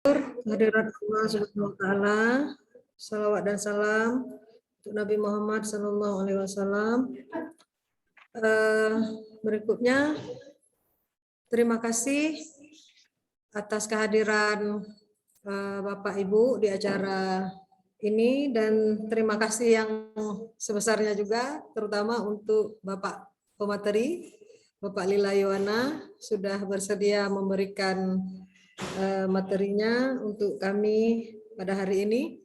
Kehadirat Allah Subhanahu wa taala, salawat dan salam untuk Nabi Muhammad sallallahu alaihi wasallam. Berikutnya terima kasih atas kehadiran Bapak Ibu di acara ini, dan terima kasih yang sebesarnya juga terutama untuk Bapak pemateri, Bapak Lila Yohana, sudah bersedia memberikan materinya untuk kami pada hari ini.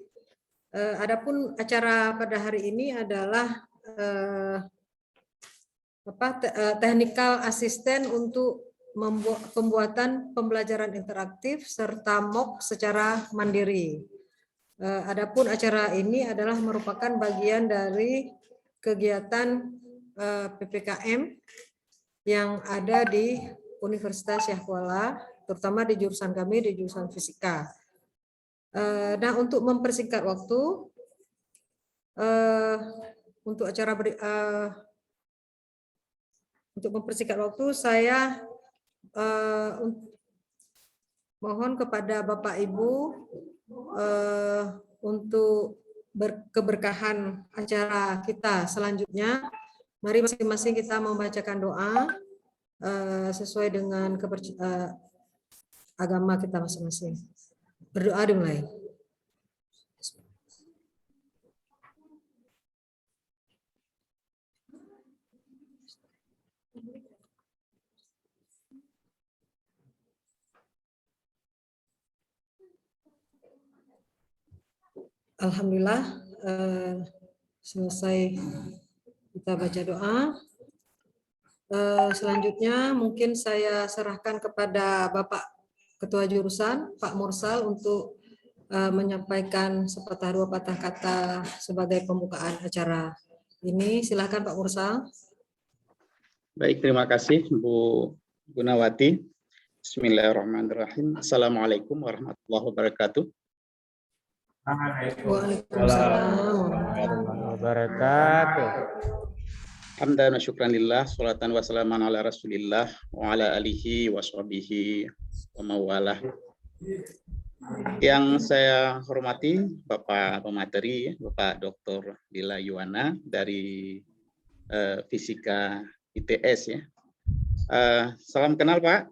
Adapun acara pada hari ini adalah technical assistant untuk pembuatan pembelajaran interaktif serta MOOC secara mandiri. Adapun acara ini adalah merupakan bagian dari kegiatan PPKM yang ada di Universitas Syahkuala, terutama di jurusan kami, di jurusan fisika. Nah, untuk mempersingkat waktu, untuk acara untuk mempersingkat waktu, saya mohon kepada Bapak Ibu untuk keberkahan acara kita selanjutnya. Mari masing-masing kita membacakan doa sesuai dengan agama kita masing-masing. Berdoa dimulai. Alhamdulillah, selesai kita baca doa. Selanjutnya mungkin saya serahkan kepada Bapak Ketua Jurusan, Pak Mursal, untuk menyampaikan sepatah dua patah kata sebagai pembukaan acara ini. Silakan Pak Mursal. Baik, terima kasih Bu Gunawati. Bismillahirrahmanirrahim. Assalamualaikum warahmatullahi wabarakatuh. Waalaikumsalam warahmatullahi wabarakatuh. Hamdan wa syukran lillah, salatan wa salaman ala rasulillah, wa ala alihi wa sahbihi wa mawalah. Yang saya hormati Bapak pemateri, Bapak Dr. Lila Yohana dari Fisika ITS ya. Salam kenal Pak.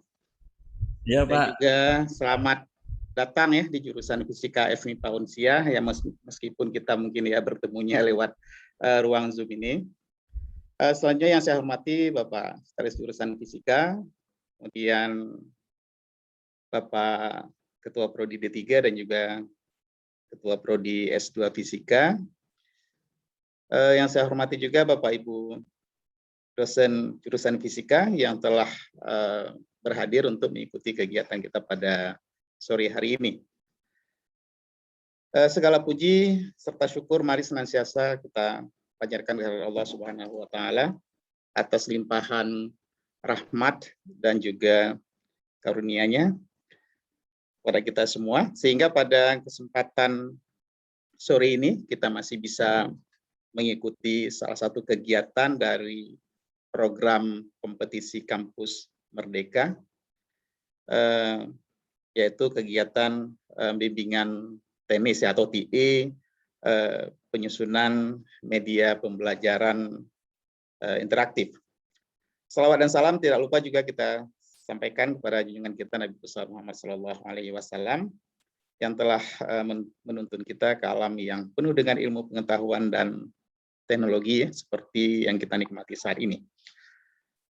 Ya Dan Pak. juga selamat datang ya di jurusan Fisika FMIPA Unsia ya, meskipun kita mungkin ya bertemunya lewat ruang Zoom ini. Selanjutnya yang saya hormati Bapak Sekretaris Jurusan Fisika, kemudian Bapak Ketua Prodi D3 dan juga Ketua Prodi S2 Fisika. Yang saya hormati juga Bapak Ibu dosen jurusan Fisika yang telah berhadir untuk mengikuti kegiatan kita pada sore hari ini. Segala puji serta syukur mari senantiasa kita panjatkan kepada Allah Subhanahu wa taala atas limpahan rahmat dan juga karunia-Nya kepada kita semua, sehingga pada kesempatan sore ini kita masih bisa mengikuti salah satu kegiatan dari program kompetisi kampus Merdeka, yaitu kegiatan bimbingan tenis atau TE, penyusunan media pembelajaran interaktif. Salawat dan salam tidak lupa juga kita sampaikan kepada junjungan kita Nabi besar Muhammad SAW yang telah menuntun kita ke alam yang penuh dengan ilmu pengetahuan dan teknologi seperti yang kita nikmati saat ini.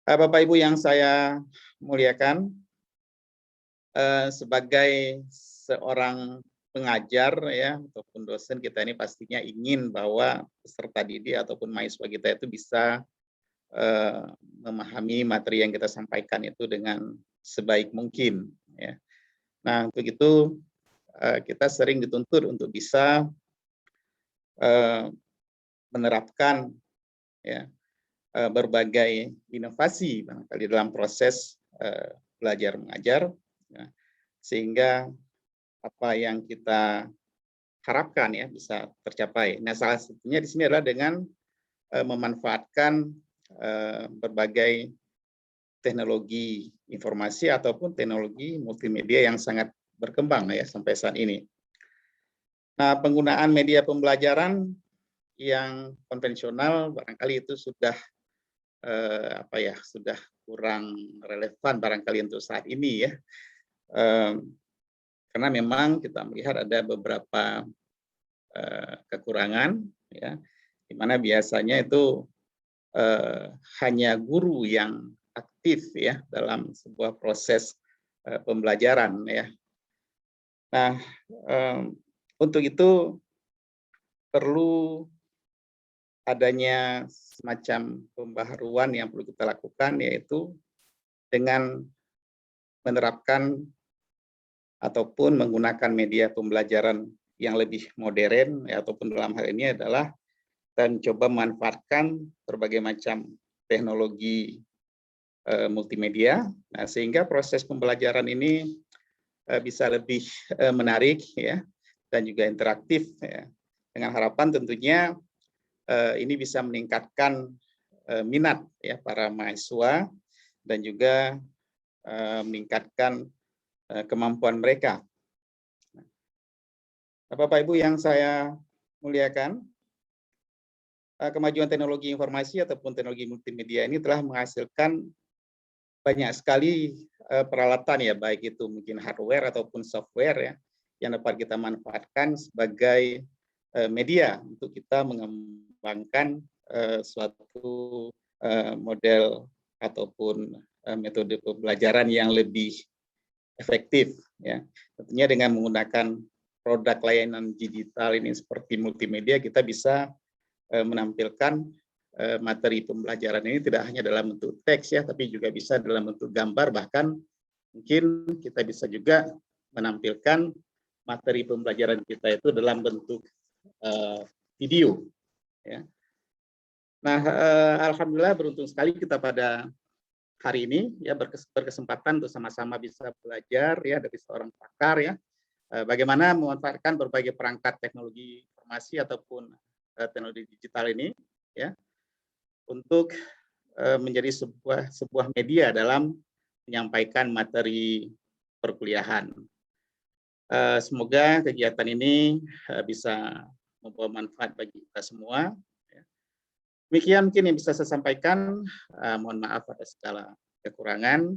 Bapak Ibu yang saya muliakan, sebagai seorang pengajar ya ataupun dosen, kita ini pastinya ingin bahwa peserta didik ataupun mahasiswa kita itu bisa memahami materi yang kita sampaikan itu dengan sebaik mungkin ya. Nah, untuk itu kita sering dituntut untuk bisa menerapkan ya berbagai inovasi barangkali dalam proses belajar mengajar ya, sehingga apa yang kita harapkan ya bisa tercapai. Nah, salah satunya di sini adalah dengan memanfaatkan berbagai teknologi informasi ataupun teknologi multimedia yang sangat berkembang ya sampai saat ini. Nah, penggunaan media pembelajaran yang konvensional barangkali itu sudah sudah kurang relevan barangkali untuk saat ini ya. Karena memang kita melihat ada beberapa kekurangan ya, di mana biasanya itu hanya guru yang aktif ya dalam sebuah proses pembelajaran ya. Nah, untuk itu perlu adanya semacam pembaharuan yang perlu kita lakukan, yaitu dengan menerapkan ataupun menggunakan media pembelajaran yang lebih modern, ya, ataupun dalam hal ini adalah dan coba memanfaatkan berbagai macam teknologi multimedia, nah, sehingga proses pembelajaran ini bisa lebih menarik ya, dan juga interaktif ya, dengan harapan tentunya ini bisa meningkatkan minat ya para mahasiswa dan juga meningkatkan kemampuan mereka. Bapak Ibu yang saya muliakan, kemajuan teknologi informasi ataupun teknologi multimedia ini telah menghasilkan banyak sekali peralatan ya, baik itu mungkin hardware ataupun software ya, yang dapat kita manfaatkan sebagai media untuk kita mengembangkan suatu model ataupun metode pembelajaran yang lebih efektif ya. Tentunya dengan menggunakan produk layanan digital ini seperti multimedia, kita bisa menampilkan materi pembelajaran ini tidak hanya dalam bentuk teks ya, tapi juga bisa dalam bentuk gambar, bahkan mungkin kita bisa juga menampilkan materi pembelajaran kita itu dalam bentuk video ya. Nah, alhamdulillah beruntung sekali kita pada hari ini ya berkesempatan untuk sama-sama bisa belajar ya dari seorang pakar ya, bagaimana memanfaatkan berbagai perangkat teknologi informasi ataupun teknologi digital ini ya untuk menjadi sebuah media dalam menyampaikan materi perkuliahan. Semoga kegiatan ini bisa membawa manfaat bagi kita semua. Demikian mungkin yang bisa saya sampaikan. Mohon maaf atas segala kekurangan.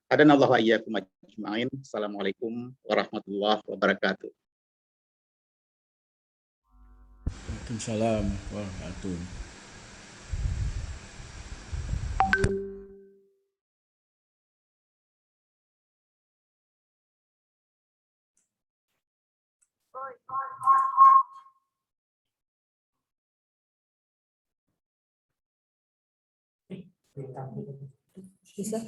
Hadanallahu wa iyyakum ajma'in. Assalamualaikum warahmatullahi wabarakatuh. Waalaikumsalam warahmatullahi wabarakatuh. Bisa?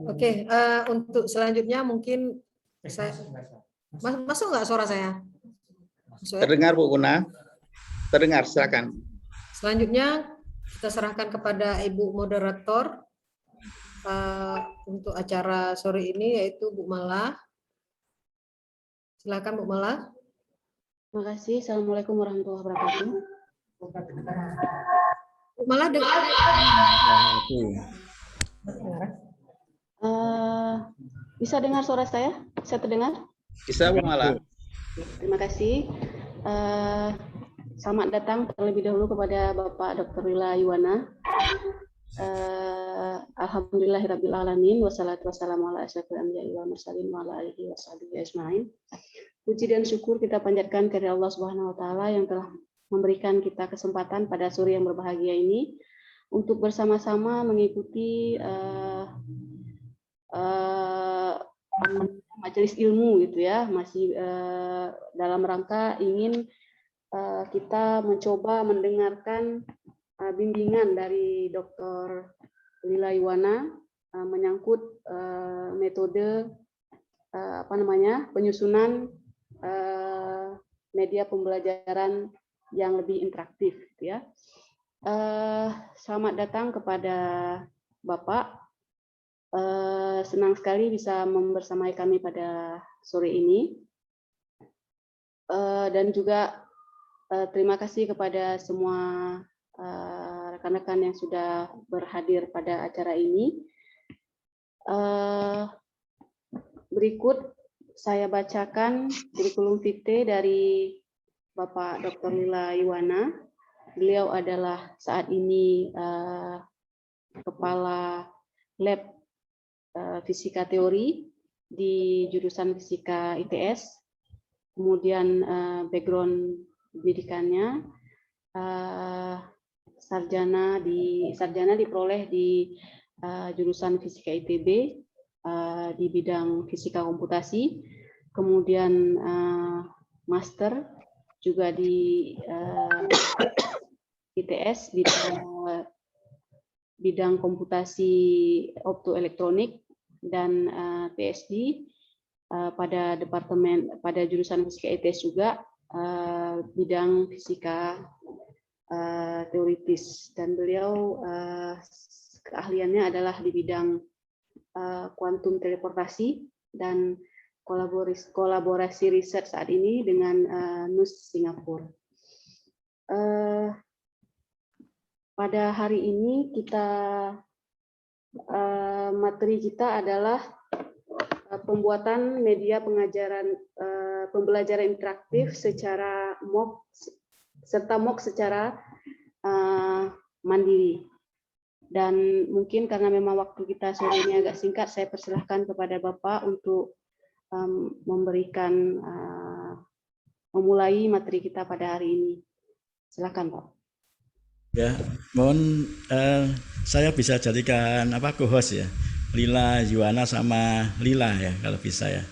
Oke, untuk selanjutnya mungkin saya masuk nggak suara saya? Masuk, ya? Terdengar Bu Una? Terdengar, silakan. Selanjutnya kita serahkan kepada Ibu Moderator untuk acara sore ini, yaitu Bu Mala. Silakan Bu Mala. Terima kasih. Assalamualaikum warahmatullahi wabarakatuh. Bu Mala dengar? Bisa dengar suara saya? Bisa terdengar? Bisa Bu Mala. Terima kasih. Selamat datang terlebih dahulu kepada Bapak Dr. Lila Yuwana. Alhamdulillahirabbil alamin wassalatu wassalamu ala asyrofil anbiya'i wal mursalin wa ala alihi washabihi ajmain. Puji dan syukur kita panjatkan kepada Allah Subhanahu wa taala yang telah memberikan kita kesempatan pada sore yang berbahagia ini untuk bersama-sama mengikuti majelis ilmu gitu ya, masih dalam rangka ingin kita mencoba mendengarkan bimbingan dari Dr. Lila Yuwana menyangkut metode penyusunan media pembelajaran yang lebih interaktif gitu ya. Selamat datang kepada Bapak. Senang sekali bisa membersamai kami pada sore ini. Dan juga terima kasih kepada semua rekan-rekan yang sudah berhadir pada acara ini. Berikut saya bacakan kurikulum vitae dari Bapak Dr. Lila Yuwana. Beliau adalah saat ini Kepala Lab Fisika Teori di jurusan Fisika ITS. Kemudian background pendidikannya sarjana diperoleh di jurusan Fisika ITB di bidang fisika komputasi, kemudian master juga di ITS bidang komputasi optoelektronik, dan PhD pada jurusan Fisika ITS juga bidang fisika teoritis, dan beliau keahliannya adalah di bidang kuantum teleportasi dan kolaborasi riset saat ini dengan NUS Singapura. Pada hari ini materi kita adalah pembuatan media pembelajaran interaktif secara MOOC serta MOOC secara mandiri. Dan mungkin karena memang waktu kita sore ini agak singkat, saya persilahkan kepada Bapak untuk memulai materi kita pada hari ini. Silakan, Pak. Ya, mohon saya bisa jadikan co-host ya, Lila Yuwana sama Lila ya kalau bisa ya.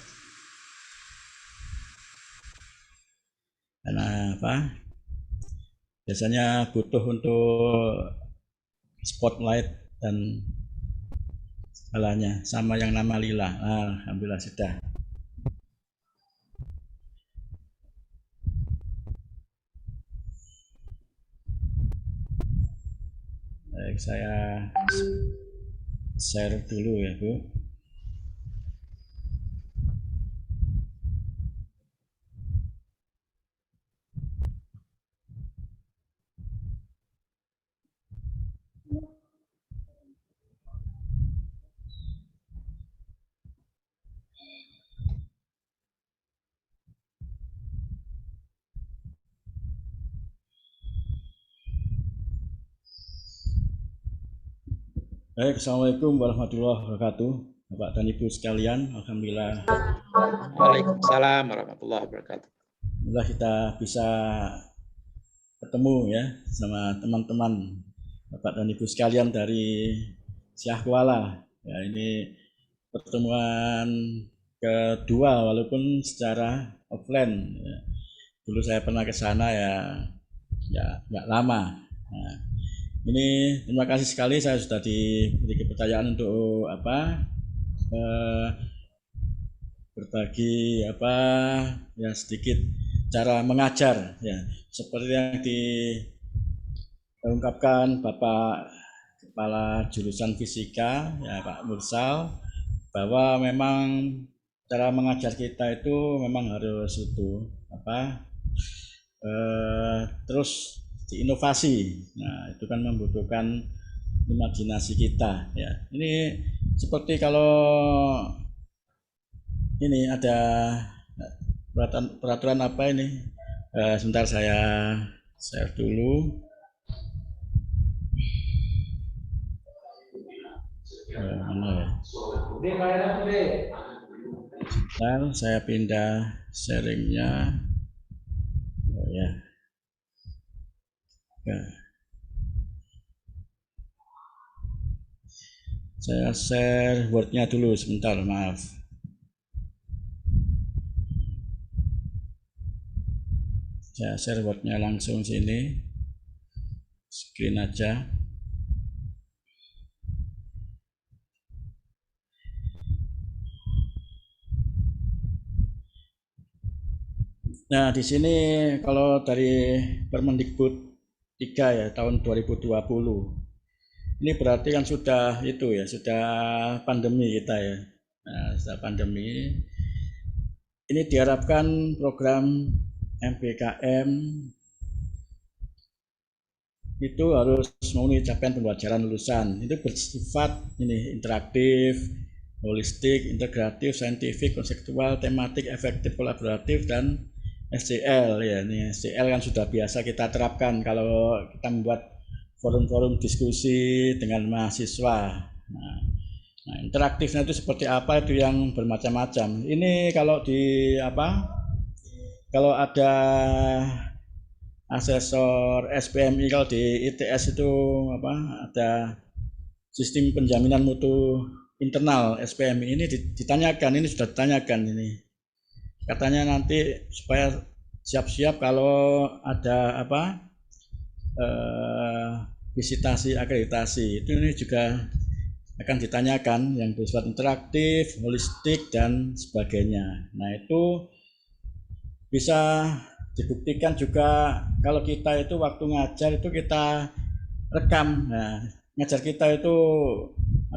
Karena biasanya butuh untuk spotlight dan segalanya sama yang nama Lila. Alhamdulillah sudah. Baik, saya share dulu ya, Bu. Baik, Assalamualaikum warahmatullahi wabarakatuh, Bapak dan Ibu sekalian. Alhamdulillah. Waalaikumsalam warahmatullahi wabarakatuh. Alhamdulillah kita bisa ketemu ya sama teman-teman Bapak dan Ibu sekalian dari Syah Kuala. Ya, ini pertemuan kedua walaupun secara offline. Ya. Dulu saya pernah ke sana ya nggak lama. Nah, ini terima kasih sekali saya sudah diberi kepercayaan untuk berbagi ya sedikit cara mengajar ya seperti yang diungkapkan Bapak Kepala Jurusan Fisika ya Pak Mursal, bahwa memang cara mengajar kita itu memang harus terus diinovasi. Nah, itu kan membutuhkan imajinasi kita ya. Ini seperti kalau ini ada peraturan apa ini? Sebentar saya share dulu. Mana ya? Sebentar, saya pindah sharingnya. Ya. Saya share Word-nya dulu sebentar, maaf. Saya share Word-nya langsung sini, screen aja. Nah, di sini kalau dari Permendikbud 3 ya tahun 2020. Ini berarti kan sudah sudah pandemi kita ya. Nah, sudah pandemi. Ini diharapkan program MBKM itu harus memenuhi capaian pembelajaran lulusan. Itu bersifat interaktif, holistik, integratif, saintifik, konseptual, tematik, efektif, kolaboratif, dan SCL. Ya, ini SCL kan sudah biasa kita terapkan kalau kita membuat forum-forum diskusi dengan mahasiswa. Nah, interaktifnya itu seperti apa, itu yang bermacam-macam. Ini kalau di kalau ada asesor SPMI, kalau di ITS itu ada sistem penjaminan mutu internal SPMI, ini ditanyakan, ini sudah ditanyakan ini. Katanya nanti supaya siap-siap kalau ada visitasi akreditasi, itu ini juga akan ditanyakan yang bersifat interaktif, holistik, dan sebagainya. Nah, itu bisa dibuktikan juga kalau kita itu waktu ngajar itu kita rekam. Nah, ngajar kita itu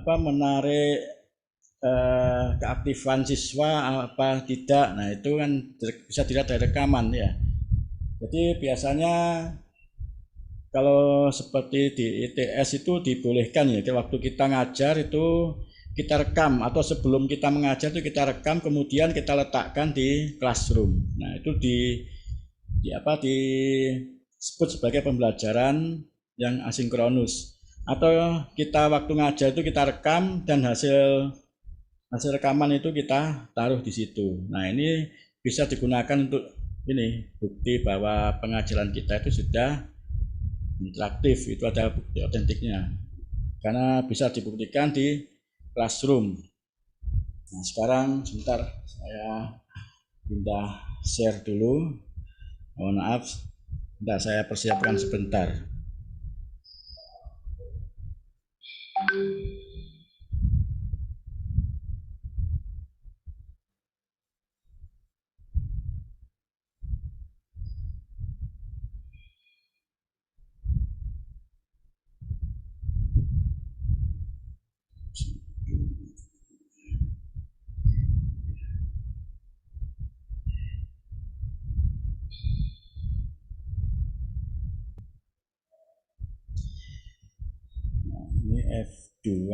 menarik keaktifan siswa apa tidak. Nah, itu kan bisa dilihat dari rekaman ya. Jadi biasanya kalau seperti di ITS itu dibolehkan ya, waktu kita ngajar itu kita rekam, atau sebelum kita mengajar itu kita rekam, kemudian kita letakkan di classroom. Nah, itu disebut sebagai pembelajaran yang asinkronus. Atau kita waktu ngajar itu kita rekam dan hasil rekaman itu kita taruh di situ. Nah, ini bisa digunakan untuk ini bukti bahwa pengajaran kita itu sudah interaktif, itu ada bukti otentiknya karena bisa dibuktikan di classroom. Nah, sekarang sebentar saya pindah share dulu. Mohon maaf, sebentar saya persiapkan sebentar. Ini F2.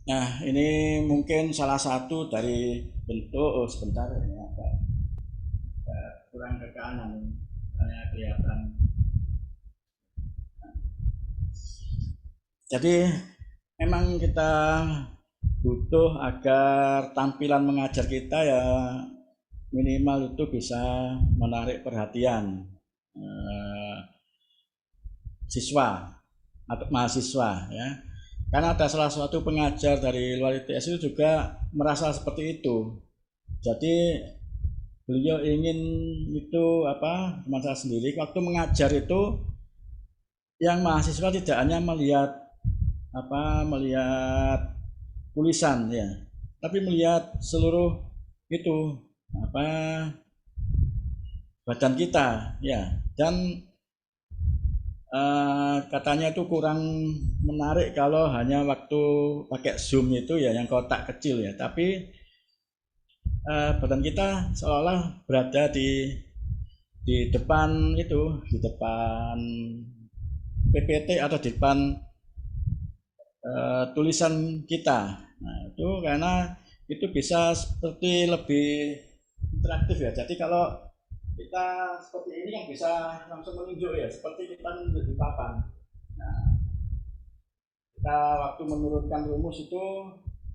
Nah, ini mungkin salah satu dari bentuk, sebentar ini agak kurang ke kanan, karena kelihatan. Jadi memang kita butuh agar tampilan mengajar kita ya minimal itu bisa menarik perhatian siswa atau mahasiswa ya. Karena ada salah satu pengajar dari luar ITS itu juga merasa seperti itu. Jadi beliau ingin itu teman saya sendiri waktu mengajar itu yang mahasiswa tidak hanya melihat tulisan ya, tapi melihat seluruh itu badan kita ya. Dan katanya itu kurang menarik kalau hanya waktu pakai Zoom itu ya yang kotak kecil ya, tapi badan kita seolah berada di depan itu, di depan PPT atau di depan tulisan kita. Nah, itu karena itu bisa seperti lebih interaktif ya. Jadi kalau kita seperti ini kan bisa langsung menunjuk ya, seperti kita menunjuk di papan. Nah, kita waktu menurunkan rumus itu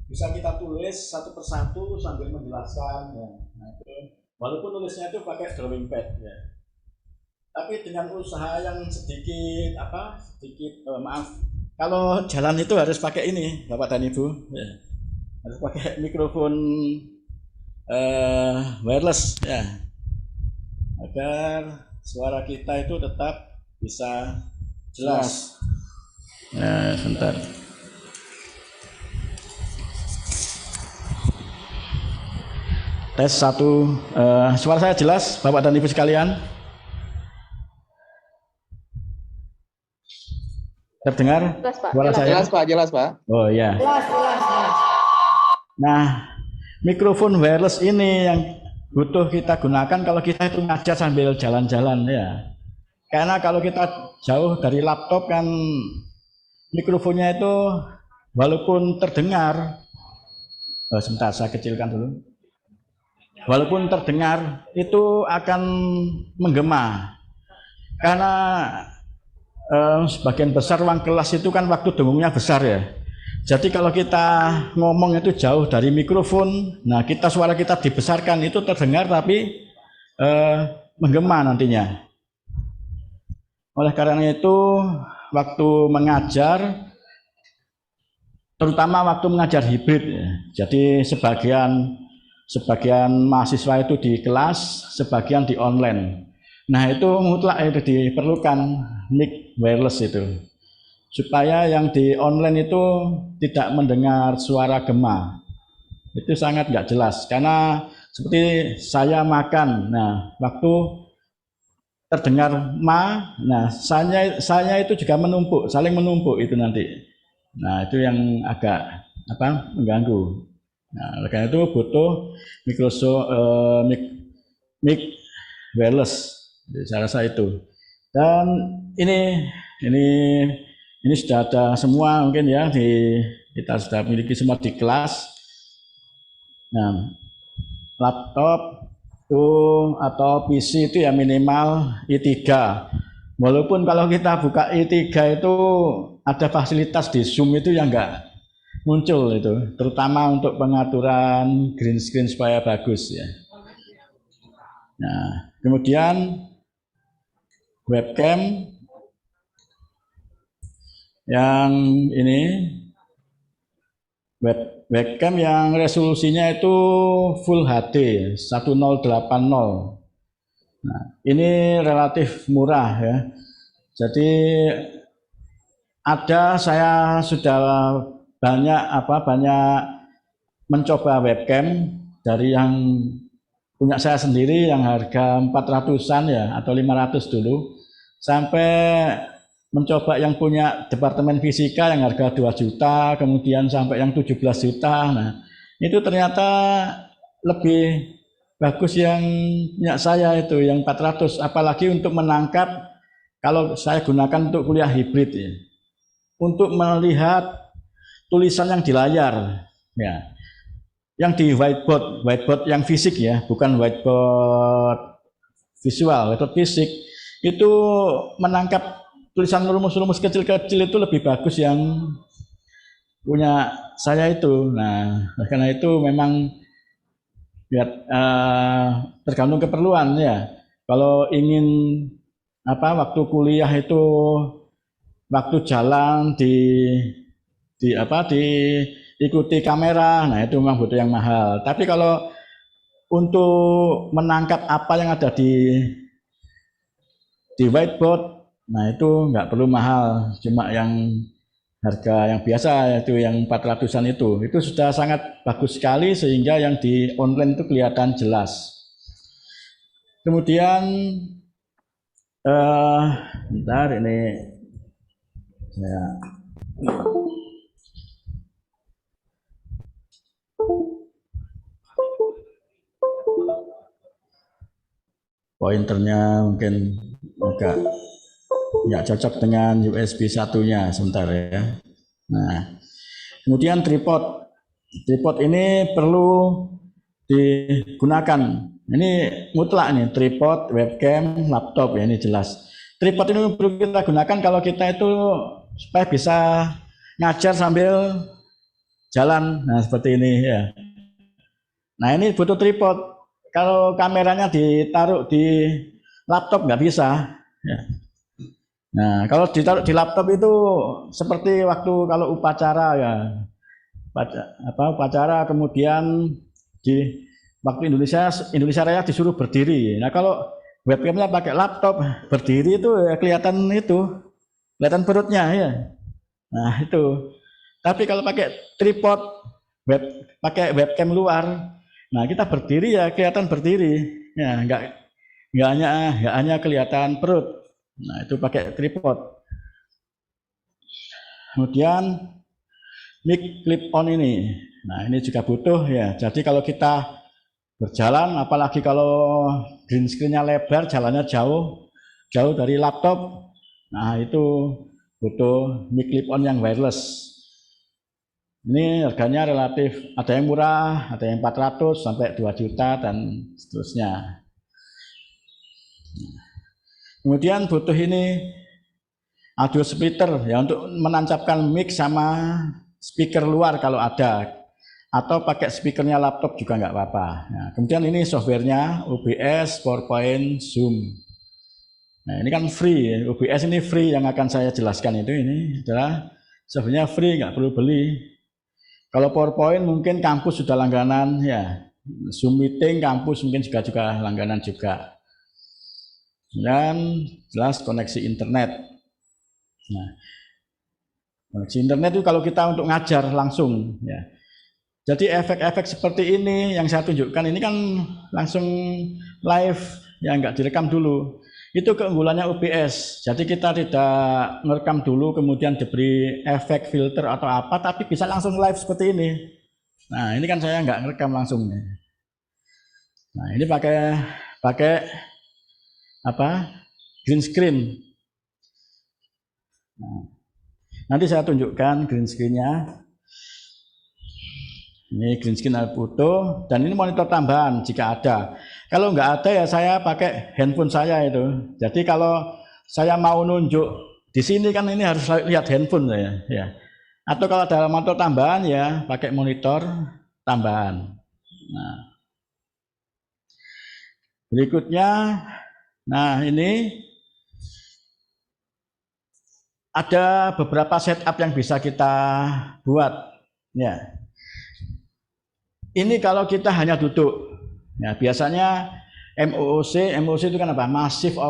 bisa kita tulis satu persatu sambil menjelaskan ya. Nah, itu walaupun tulisnya itu pakai drawing pad ya, tapi dengan usaha yang sedikit maaf, kalau jalan itu harus pakai ini Bapak dan Ibu ya, harus pakai mikrofon wireless ya, agar suara kita itu tetap bisa jelas. Nah, sebentar. Tes 1, suara saya jelas Bapak dan Ibu sekalian? Terdengar? Jelas, Pak. Suara saya? Jelas Pak. Oh ya. Jelas. Nah, mikrofon wireless ini yang butuh kita gunakan kalau kita itu ngajar sambil jalan-jalan ya. Karena kalau kita jauh dari laptop kan mikrofonnya itu walaupun terdengar, sebentar saya kecilkan dulu. Walaupun terdengar itu akan menggema. Karena sebagian besar ruang kelas itu kan waktu dengungnya besar ya. Jadi kalau kita ngomong itu jauh dari mikrofon, nah suara kita dibesarkan itu terdengar tapi menggema nantinya. Oleh karena itu waktu mengajar, terutama waktu mengajar hibrid, ya. Jadi sebagian mahasiswa itu di kelas, sebagian di online. Nah itu mutlak itu diperlukan mic wireless itu, supaya yang di online itu tidak mendengar suara gema. Itu sangat nggak jelas, karena seperti saya makan, nah waktu terdengar nah saya itu juga menumpuk, saling menumpuk itu nanti. Nah itu yang agak mengganggu. Nah oleh karena itu butuh mic wireless, saya rasa itu. Dan ini sudah ada semua mungkin ya, kita sudah miliki semua di kelas. Nah laptop itu atau PC itu ya minimal i3. Walaupun kalau kita buka i3 itu ada fasilitas di Zoom itu yang enggak muncul itu, terutama untuk pengaturan green screen supaya bagus ya. Nah, kemudian webcam yang ini webcam yang resolusinya itu Full HD 1080. Nah, ini relatif murah ya. Jadi saya sudah banyak mencoba webcam dari yang punya saya sendiri yang harga 400-an ya atau 500 dulu, sampai mencoba yang punya departemen fisika yang harga 2 juta, kemudian sampai yang 17 juta. Nah, itu ternyata lebih bagus yang punya saya itu yang 400, apalagi untuk menangkap kalau saya gunakan untuk kuliah hibrid ya. Untuk melihat tulisan yang di layar ya. Yang di whiteboard yang fisik ya, bukan whiteboard visual, whiteboard fisik itu menangkap tulisan rumus-rumus kecil-kecil itu lebih bagus yang punya saya itu. Nah, karena itu memang ya, tergantung keperluan ya. Kalau ingin waktu kuliah itu waktu jalan diikuti kamera, nah itu memang butuh yang mahal. Tapi kalau untuk menangkap apa yang ada di whiteboard, nah itu nggak perlu mahal, cuma yang harga yang biasa yaitu yang 400-an itu sudah sangat bagus sekali sehingga yang di online itu kelihatan jelas. Kemudian bentar ini saya pointernya mungkin agak nggak cocok dengan USB satunya, sebentar ya. Nah, kemudian tripod ini perlu digunakan. Ini mutlak nih, tripod, webcam, laptop ya, ini jelas. Tripod ini perlu kita gunakan kalau kita itu supaya bisa ngajar sambil jalan. Nah, seperti ini ya. Nah, ini butuh tripod. Kalau kameranya ditaruh di laptop nggak bisa ya. Nah, kalau ditaruh di laptop itu seperti waktu kalau upacara ya, upacara kemudian di waktu Indonesia Raya disuruh berdiri. Nah, kalau webcamnya pakai laptop berdiri itu ya kelihatan perutnya ya. Nah itu. Tapi kalau pakai tripod, pakai webcam luar, nah kita berdiri ya kelihatan berdiri. Ya, nggak hanya kelihatan perut. Nah itu pakai tripod. Kemudian mic clip on ini. Nah ini juga butuh ya. Jadi kalau kita berjalan, apalagi kalau green screen-nya lebar, jalannya jauh, jauh dari laptop, nah itu butuh mic clip-on yang wireless. Ini harganya relatif, ada yang murah, ada yang 400 sampai 2 juta dan seterusnya. Kemudian butuh ini audio splitter ya untuk menancapkan mic sama speaker luar kalau ada, atau pakai speakernya laptop juga nggak apa-apa. Nah, kemudian ini softwarenya OBS, PowerPoint, Zoom. Nah ini kan free, OBS ini free, yang akan saya jelaskan itu ini adalah softwarenya free, nggak perlu beli. Kalau PowerPoint mungkin kampus sudah langganan ya, Zoom meeting kampus mungkin juga langganan juga. Dan jelas koneksi internet. Nah, koneksi internet itu kalau kita untuk ngajar langsung ya. Jadi efek-efek seperti ini yang saya tunjukkan ini kan langsung live ya, nggak direkam dulu. Itu keunggulannya OBS. Jadi kita tidak merekam dulu kemudian diberi efek filter atau apa, tapi bisa langsung live seperti ini. Nah ini kan saya nggak merekam langsung. Nah ini pakai apa? Green screen. Nah, nanti saya tunjukkan green screen-nya. Ini green screen foto, dan ini monitor tambahan jika ada. Kalau nggak ada ya saya pakai handphone saya itu. Jadi kalau saya mau nunjuk di sini kan ini harus lihat handphone saya ya. Atau kalau ada monitor tambahan ya pakai monitor tambahan. Nah, berikutnya, nah ini ada beberapa setup yang bisa kita buat ya. Ini kalau kita hanya duduk, ya biasanya MOOC itu kan apa? Massive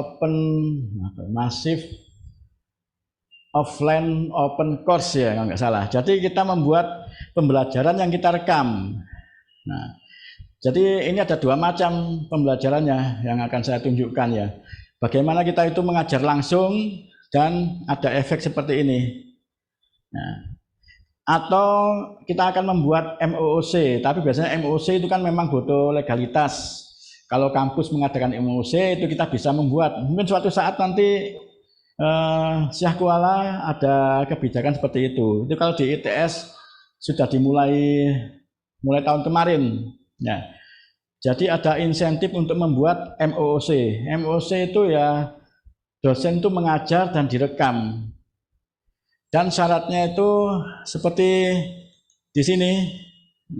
Offline Open Course ya kalau nggak salah. Jadi kita membuat pembelajaran yang kita rekam. Nah, jadi ini ada 2 macam pembelajarannya yang akan saya tunjukkan ya. Bagaimana kita itu mengajar langsung dan ada efek seperti ini. Nah, atau kita akan membuat MOOC, tapi biasanya MOOC itu kan memang butuh legalitas. Kalau kampus mengadakan MOOC itu kita bisa membuat. Mungkin suatu saat nanti Syah Kuala ada kebijakan seperti itu. Itu kalau di ITS sudah mulai tahun kemarin. Ya. Jadi ada insentif untuk membuat MOOC. MOOC itu ya dosen itu mengajar dan direkam. Dan syaratnya itu seperti di sini.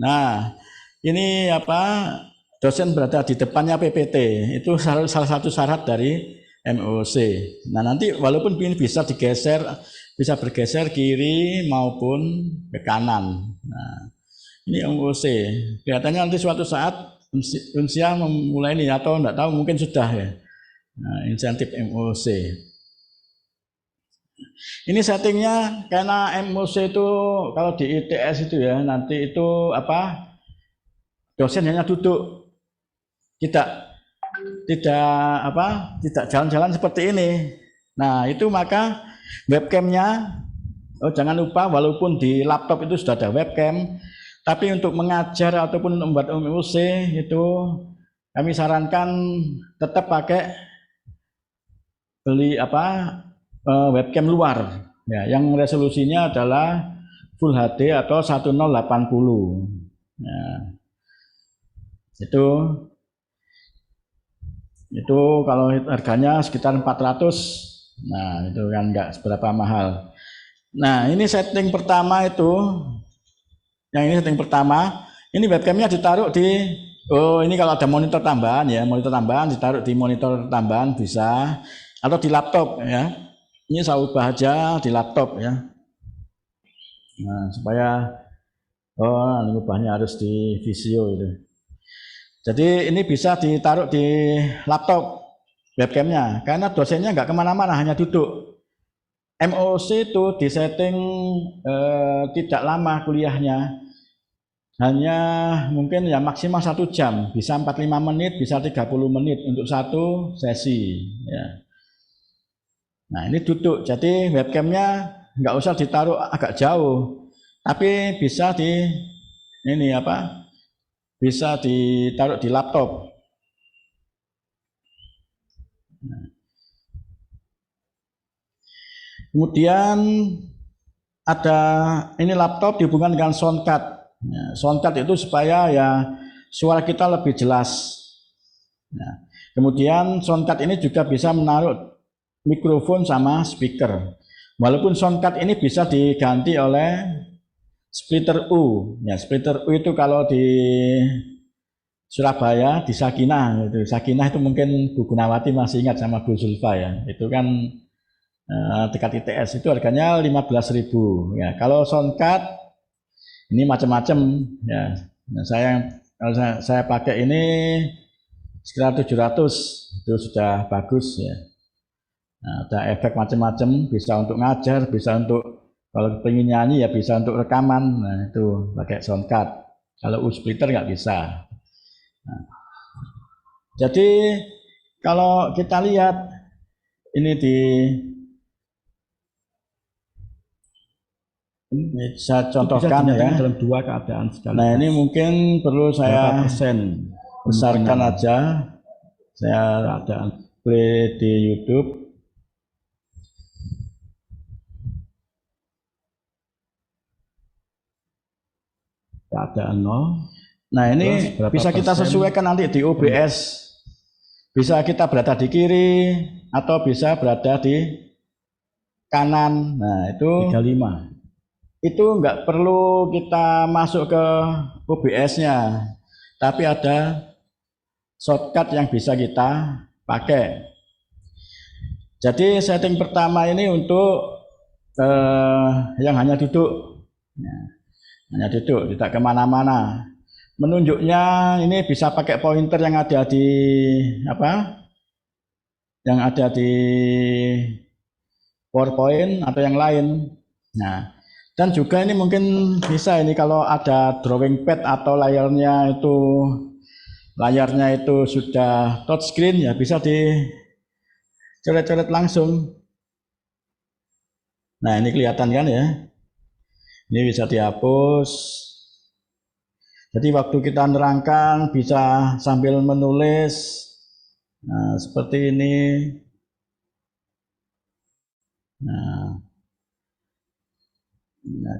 Nah, ini apa? Dosen berada di depannya PPT. Itu salah satu syarat dari MOOC. Nah, nanti walaupun ini bisa bergeser kiri maupun ke kanan. Nah, ini MOOC. Kelihatannya nanti suatu saat Unsia memulai ini atau enggak tahu, mungkin sudah ya. Nah, insentif MOOC. Ini settingnya karena MOOC itu kalau di ITS itu ya nanti itu apa, dosen hanya duduk, tidak jalan-jalan seperti ini. Nah itu maka webcamnya jangan lupa, walaupun di laptop itu sudah ada webcam, tapi untuk mengajar ataupun membuat MOOC itu kami sarankan tetap pakai beli webcam luar ya, yang resolusinya adalah Full HD atau 1080 ya. Itu kalau harganya sekitar 400. Nah itu kan enggak seberapa mahal. Nah ini setting pertama itu, yang ini setting pertama, ini webcamnya ditaruh di ini kalau ada monitor tambahan ya, monitor tambahan ditaruh di monitor tambahan bisa, atau di laptop ya. Ini saya ubah aja di laptop ya. Nah, supaya ubahnya harus di Visio itu. Jadi ini bisa ditaruh di laptop webcamnya, karena dosennya nggak kemana-mana, hanya duduk. MOOC itu disetting tidak lama kuliahnya, hanya mungkin ya maksimal 1 jam, bisa 45 menit, bisa 30 menit untuk satu sesi ya. Nah ini duduk, jadi webcamnya nggak usah ditaruh agak jauh, tapi bisa bisa ditaruh di laptop. Kemudian ada ini laptop dihubungkan dengan soundcard. Ya, soundcard itu supaya ya suara kita lebih jelas. Ya. Kemudian soundcard ini juga bisa menaruh mikrofon sama speaker. Walaupun soundcard ini bisa diganti oleh splitter U. Ya, splitter U itu kalau di Surabaya di Sakinah itu. Sakinah itu mungkin Bu Gunawati masih ingat sama Bu Zulfa ya. Itu kan dekat ITS itu harganya 15.000 ya. Kalau soundcard ini macam-macam ya. Nah, kalau saya pakai ini sekitar 700 itu sudah bagus ya. Nah, ada efek macam-macam, bisa untuk ngajar, bisa untuk kalau pengen nyanyi ya bisa untuk rekaman. Nah, itu pakai soundcard. Kalau splitter nggak bisa. Nah, jadi kalau kita lihat ini saya contohkan ya dalam dua keadaan sekali. Nah ini mungkin perlu saya besarkan aja. Saya keadaan play di YouTube. Keadaan 0. Nah ini bisa kita sesuaikan nanti di OBS. Bisa kita berada di kiri atau bisa berada di kanan. Nah itu 35. Itu enggak perlu kita masuk ke OBS-nya, tapi ada shortcut yang bisa kita pakai. Jadi setting pertama ini untuk yang hanya duduk, tidak kemana-mana. Menunjuknya ini bisa pakai pointer yang ada di yang ada di PowerPoint atau yang lain. Nah, dan juga ini mungkin bisa ini kalau ada drawing pad atau layarnya itu sudah touchscreen ya bisa dicoret-coret langsung. Nah, ini kelihatan kan ya. Ini bisa dihapus. Jadi waktu kita menerangkan bisa sambil menulis. Nah, seperti ini. Nah,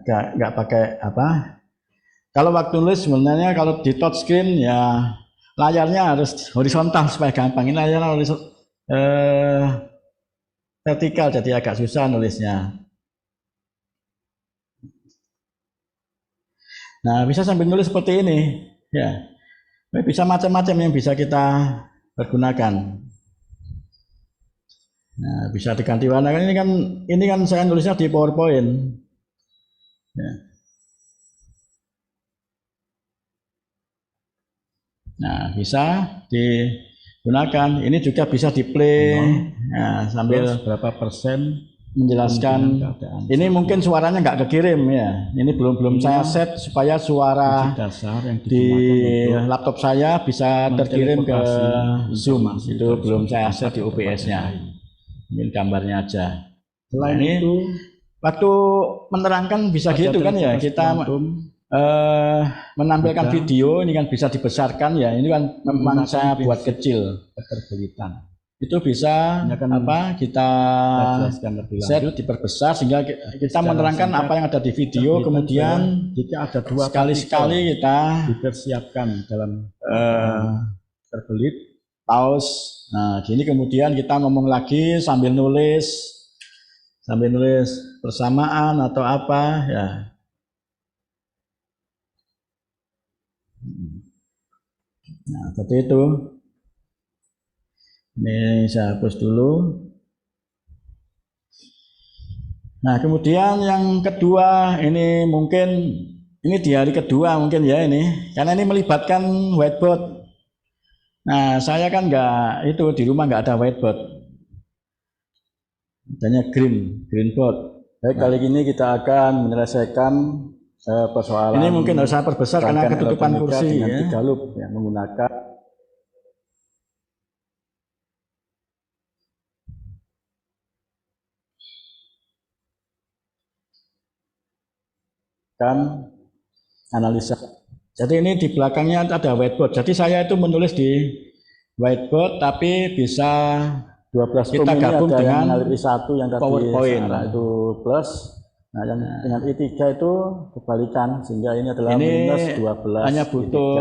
nggak pakai apa. Kalau waktu nulis sebenarnya kalau di touchscreen ya layarnya harus horizontal supaya gampang. Ini layarnya vertikal jadi agak susah nulisnya. Nah, bisa sambil nulis seperti ini, ya. Bisa macam-macam yang bisa kita pergunakan. Nah, bisa diganti warna. Ini kan saya nulisnya di PowerPoint. Ya. Nah, bisa digunakan. Ini juga bisa di play. Nah, sambil berapa persen menjelaskan. Ini mungkin suaranya nggak kekirim ya. Ini belum saya set supaya suara di laptop saya bisa terkirim ke Zoom. Itu belum saya set di OBS-nya. Ini gambarnya aja. Selain itu, waktu menerangkan bisa gitu kan ya. Kita menampilkan video ini kan bisa dibesarkan ya. Ini kan memang saya buat kecil. Ketergelitan. Itu bisa kita set diperbesar sehingga kita menerangkan apa yang ada di video, kemudian jika ada dua sekali-sekali kita dipersiapkan dalam terbelit pause. Nah, gini kemudian kita ngomong lagi sambil nulis persamaan atau apa ya. Nah, seperti itu. Ini saya hapus dulu. Nah, kemudian yang kedua ini mungkin ini di hari kedua mungkin ya ini karena ini melibatkan whiteboard. Nah, saya kan di rumah nggak ada whiteboard. Adanya green board. Baik, kali ini kita akan menyelesaikan persoalan. Ini mungkin harus saya perbesar karena ketutupan kursi ya. 3 loop ya, menggunakan analisa. Jadi ini di belakangnya ada whiteboard. Jadi saya itu menulis di whiteboard tapi bisa 12 kita ini gabung ada dengan yang mengalir I1 yang tadi PowerPoint. searah itu plus. Nah, yang dengan I3 itu kebalikan sehingga ini adalah Ini minus 12 hanya butuh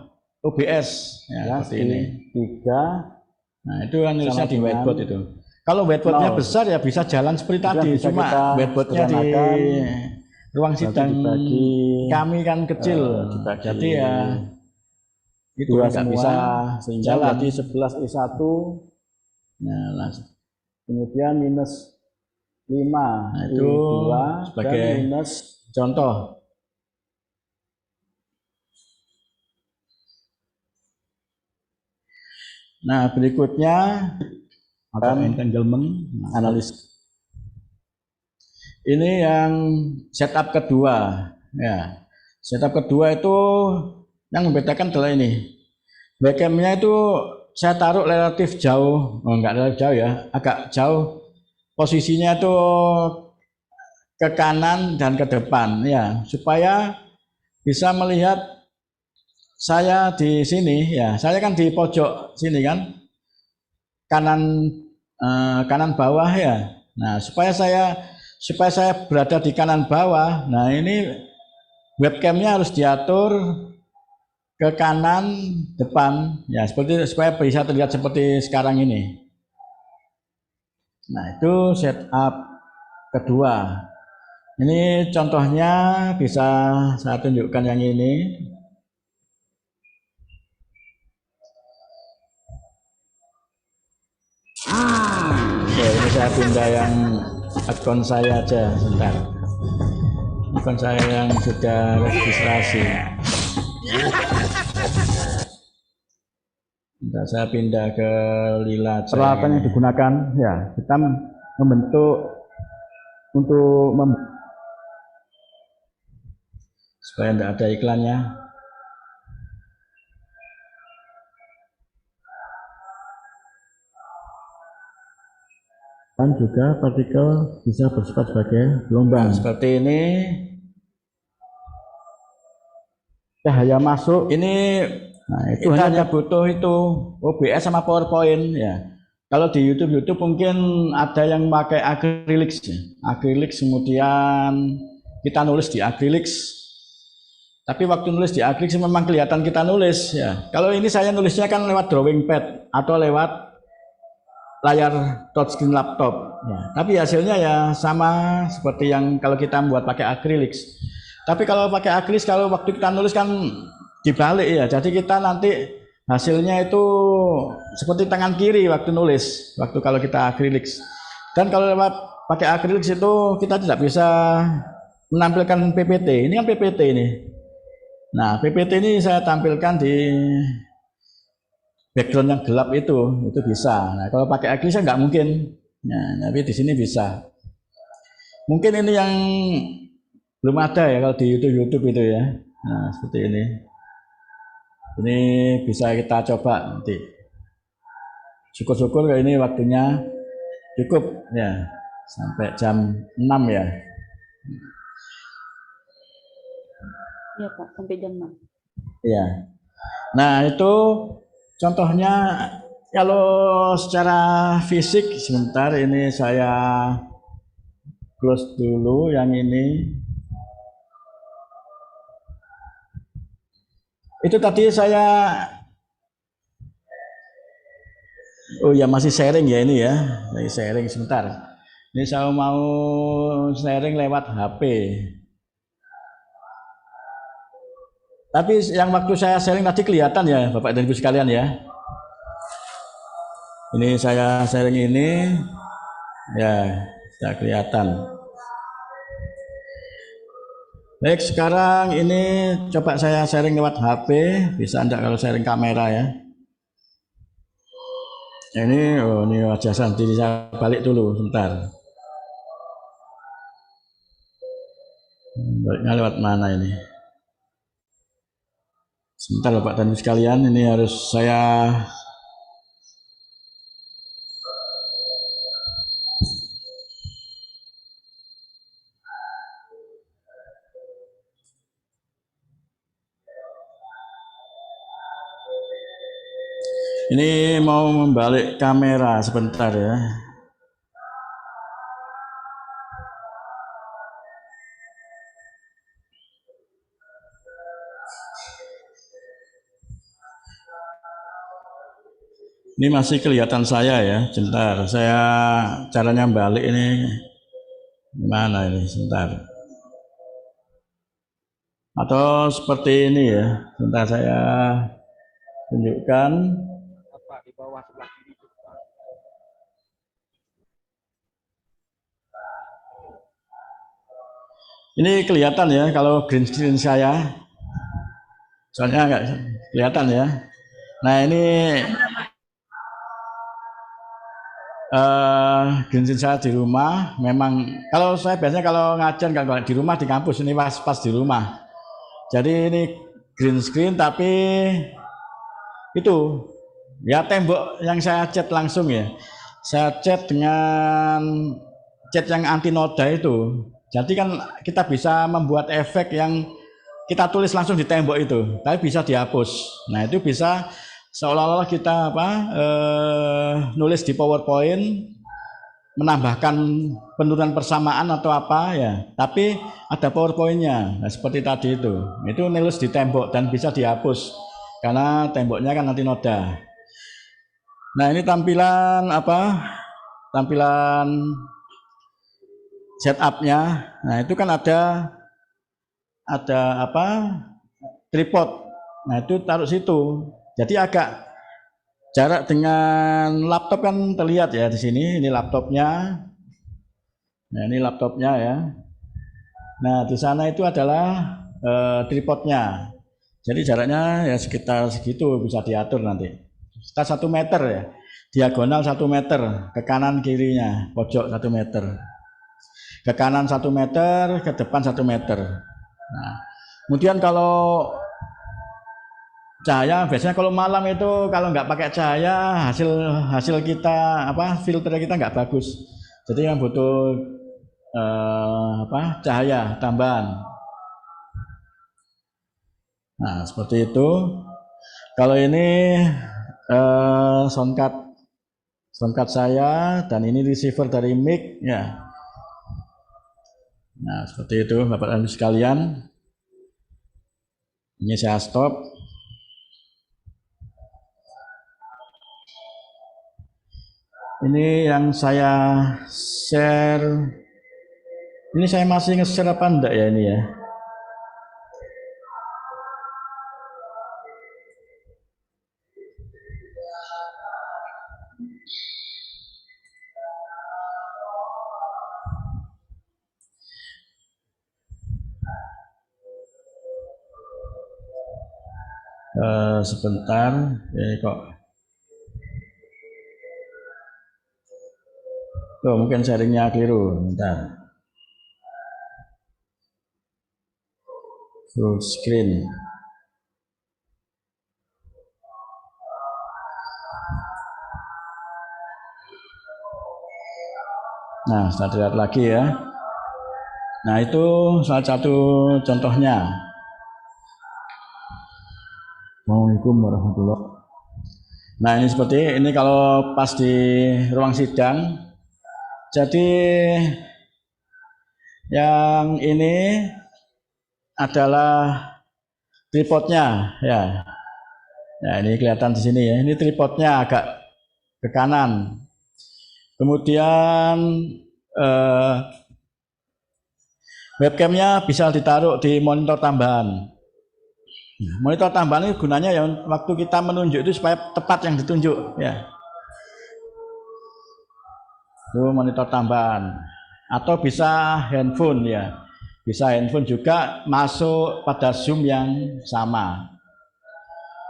I3. OBS ya, Ya, seperti ini. I3 Nah, itu kan nulisnya sama di dengan whiteboard itu. Kalau whiteboardnya 0. besar ya bisa jalan seperti Itu yang tadi, bisa cuma kita whiteboardnya di sederhanakan, ruang sidang dibagi, kami kan kecil, dibagi jadi ya itu dua nggak semua, bisa sehingga jalan. menjadi 11 I1. Nah, langsung. Kemudian minus 5 Nah, itu I2 sebagai dan minus contoh. Nah, berikutnya atau entanglement analis. Ini yang setup kedua. Ya, setup kedua itu yang membedakan adalah ini. Backcamnya itu saya taruh relatif jauh, enggak relatif jauh ya, agak jauh. Posisinya itu ke kanan dan ke depan, ya, supaya bisa melihat saya di sini, ya. Saya kan di pojok sini kan, kanan bawah ya. Nah, supaya saya berada di kanan bawah. Nah, ini webcamnya harus diatur ke kanan depan ya, seperti supaya bisa terlihat seperti sekarang ini. Nah, itu setup kedua. Ini contohnya bisa saya tunjukkan yang ini. Oke, ini saya pindah yang akun saya aja sebentar. Akun saya yang sudah registrasi. Bentar, saya pindah ke lila. Peralatan yang digunakan ya, kita membentuk untuk supaya tidak ada iklannya. dan juga partikel bisa bersifat sebagai gelombang. Nah, seperti ini. Cahaya masuk. Ini Nah, itu kita hanya hanya butuh itu OBS sama PowerPoint ya. Kalau di YouTube mungkin ada yang pakai acrylics ya. Acrylics kemudian kita nulis di acrylics. Tapi waktu nulis di acrylics memang kelihatan kita nulis ya. Kalau ini saya nulisnya kan lewat drawing pad atau lewat layar touchscreen laptop ya. Tapi hasilnya ya sama seperti yang kalau kita buat pakai acrylics. Tapi kalau pakai acrylics, kalau waktu kita nulis kan dibalik ya. Jadi kita nanti hasilnya itu seperti tangan kiri waktu nulis, waktu kalau kita acrylics. Dan kalau lewat pakai acrylics itu kita tidak bisa menampilkan PPT. Ini kan PPT ini. Nah, PPT ini saya tampilkan di background yang gelap itu bisa. Nah, kalau pakai acrylics nggak mungkin. Nah, tapi di sini bisa. Mungkin ini yang belum ada ya kalau di YouTube itu ya. Nah, seperti ini. Ini bisa kita coba nanti. Syukur-syukur ini waktunya cukup ya sampai jam 6 ya. Iya Pak, sampai jam 6. Ya. Nah, itu contohnya kalau secara fisik sebentar ini saya close dulu yang ini. Itu tadi saya ya masih sharing ya ini ya. Lagi sharing sebentar. Ini saya mau sharing lewat HP. Tapi yang waktu saya sharing tadi kelihatan ya Bapak dan Ibu sekalian ya. Ini saya sharing ini ya sudah kelihatan. Baik, sekarang ini coba saya sharing lewat HP, bisa enggak kalau sharing kamera ya. Ini ini wajah Santi, saya balik dulu sebentar. Baliknya lewat mana ini? Sebentar Bapak dan Ibu sekalian, ini harus saya Ini mau membalik kamera sebentar ya. Ini masih kelihatan saya ya, sebentar. Saya caranya balik ini gimana ini, sebentar. Atau seperti ini ya, sebentar saya tunjukkan. Di bawah sebelah kiri. Ini kelihatan ya kalau green screen saya. Soalnya nggak kelihatan ya. Nah ini green screen saya di rumah. Memang kalau saya biasanya kalau ngajar nggak di rumah, di kampus, ini pas di rumah. Jadi ini green screen tapi itu ya tembok yang saya cat langsung ya. Saya cat dengan cat yang anti noda itu. Jadi kan kita bisa membuat efek yang kita tulis langsung di tembok itu, tapi bisa dihapus. Nah itu bisa seolah-olah kita nulis di PowerPoint, menambahkan penurunan persamaan atau apa ya, tapi ada PowerPoint-nya. Nah, seperti tadi itu nulis di tembok dan bisa dihapus karena temboknya kan anti noda. Nah ini tampilan tampilan setupnya. Nah itu kan ada tripod. Nah itu taruh situ. Jadi agak jarak dengan laptop kan terlihat ya di sini. Ini laptopnya. Nah ini laptopnya ya. Nah di sana itu adalah tripodnya. Jadi jaraknya ya sekitar segitu, bisa diatur nanti. Sekitar 1 meter ya. Diagonal 1 meter ke kanan kirinya, pojok 1 meter. Ke kanan 1 meter, ke depan 1 meter. Nah, kemudian kalau cahaya, biasanya kalau malam itu kalau nggak pakai cahaya, hasil kita filter kita nggak bagus. Jadi yang butuh cahaya tambahan. Nah seperti itu. Kalau ini soundcard saya dan ini receiver dari mic ya. Nah seperti itu Bapak dan Ibu sekalian. Ini saya stop. Ini yang saya share. Ini saya masih nge-share apa enggak ya ini ya? Sebentar, ini kok. Tuh, mungkin sharingnya keliru. Bentar. Full screen. Nah, saya lihat lagi ya. Nah, itu salah satu contohnya. Assalamualaikum warahmatullahi wabarakatuh. Nah, ini seperti ini kalau pas di ruang sidang. Jadi yang ini adalah tripodnya ya. Nah, ini kelihatan di sini ya. Ini tripodnya agak ke kanan. Kemudian webcamnya bisa ditaruh di monitor tambahan. Monitor tambahan ini gunanya ya waktu kita menunjuk itu supaya tepat yang ditunjuk ya. Itu monitor tambahan. Atau bisa handphone ya. Bisa handphone juga masuk pada Zoom yang sama.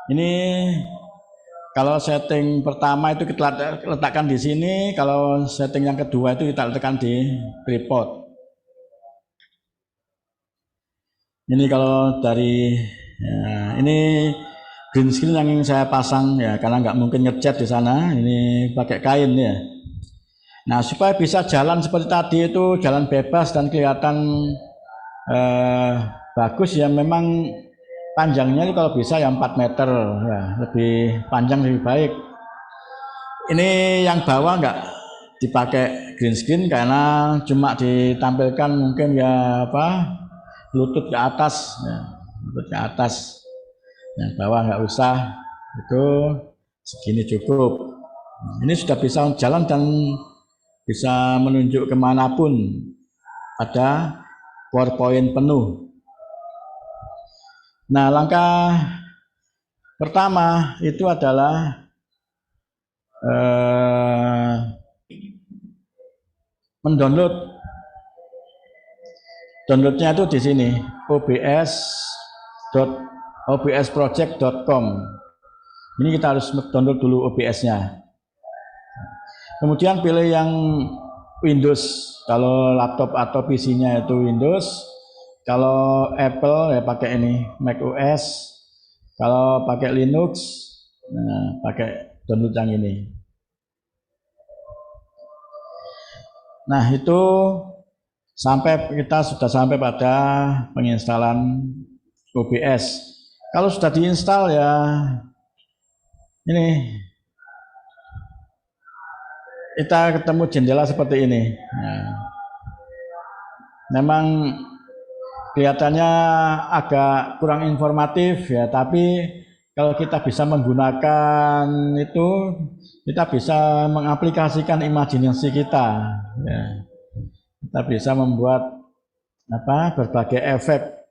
Ini kalau setting pertama itu kita letakkan di sini, kalau setting yang kedua itu kita letakkan di tripod. Ini kalau dari ya, ini green screen yang saya pasang ya, karena nggak mungkin ngecat di sana. Ini pakai kain ya. Nah supaya bisa jalan seperti tadi itu jalan bebas dan kelihatan bagus ya, memang panjangnya itu kalau bisa yang 4 meter ya, lebih panjang lebih baik. Ini yang bawah nggak dipakai green screen karena cuma ditampilkan mungkin ya apa, lutut ke atas ya, lutut ke atas. Yang bawah nggak usah, itu segini cukup. Ini sudah bisa jalan dan bisa menunjuk kemanapun pada PowerPoint penuh. Nah, langkah pertama itu adalah mendownload. Downloadnya itu di sini, obsproject.com. Ini kita harus download dulu OBS-nya. Kemudian pilih yang Windows. Kalau laptop atau PC-nya itu Windows. Kalau Apple ya pakai ini Mac OS. Kalau pakai Linux, nah, pakai download yang ini. Nah, itu kita sudah sampai pada penginstalan OBS. Kalau sudah diinstal ya ini kita ketemu jendela seperti ini. Nah, memang kelihatannya agak kurang informatif ya, tapi kalau kita bisa menggunakan itu, kita bisa mengaplikasikan imajinasi kita ya. Kita bisa membuat berbagai efek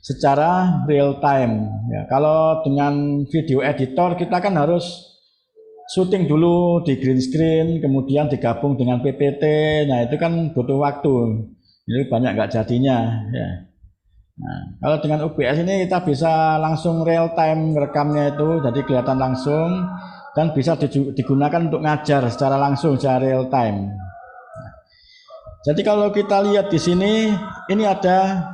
secara real time ya. Kalau dengan video editor kita kan harus syuting dulu di green screen, kemudian digabung dengan PPT. Nah, itu kan butuh waktu. Ini banyak nggak jadinya ya. Nah, kalau dengan OBS ini kita bisa langsung real time rekamnya itu, jadi kelihatan langsung dan bisa digunakan untuk ngajar secara langsung, secara real time. Jadi kalau kita lihat di sini, ini ada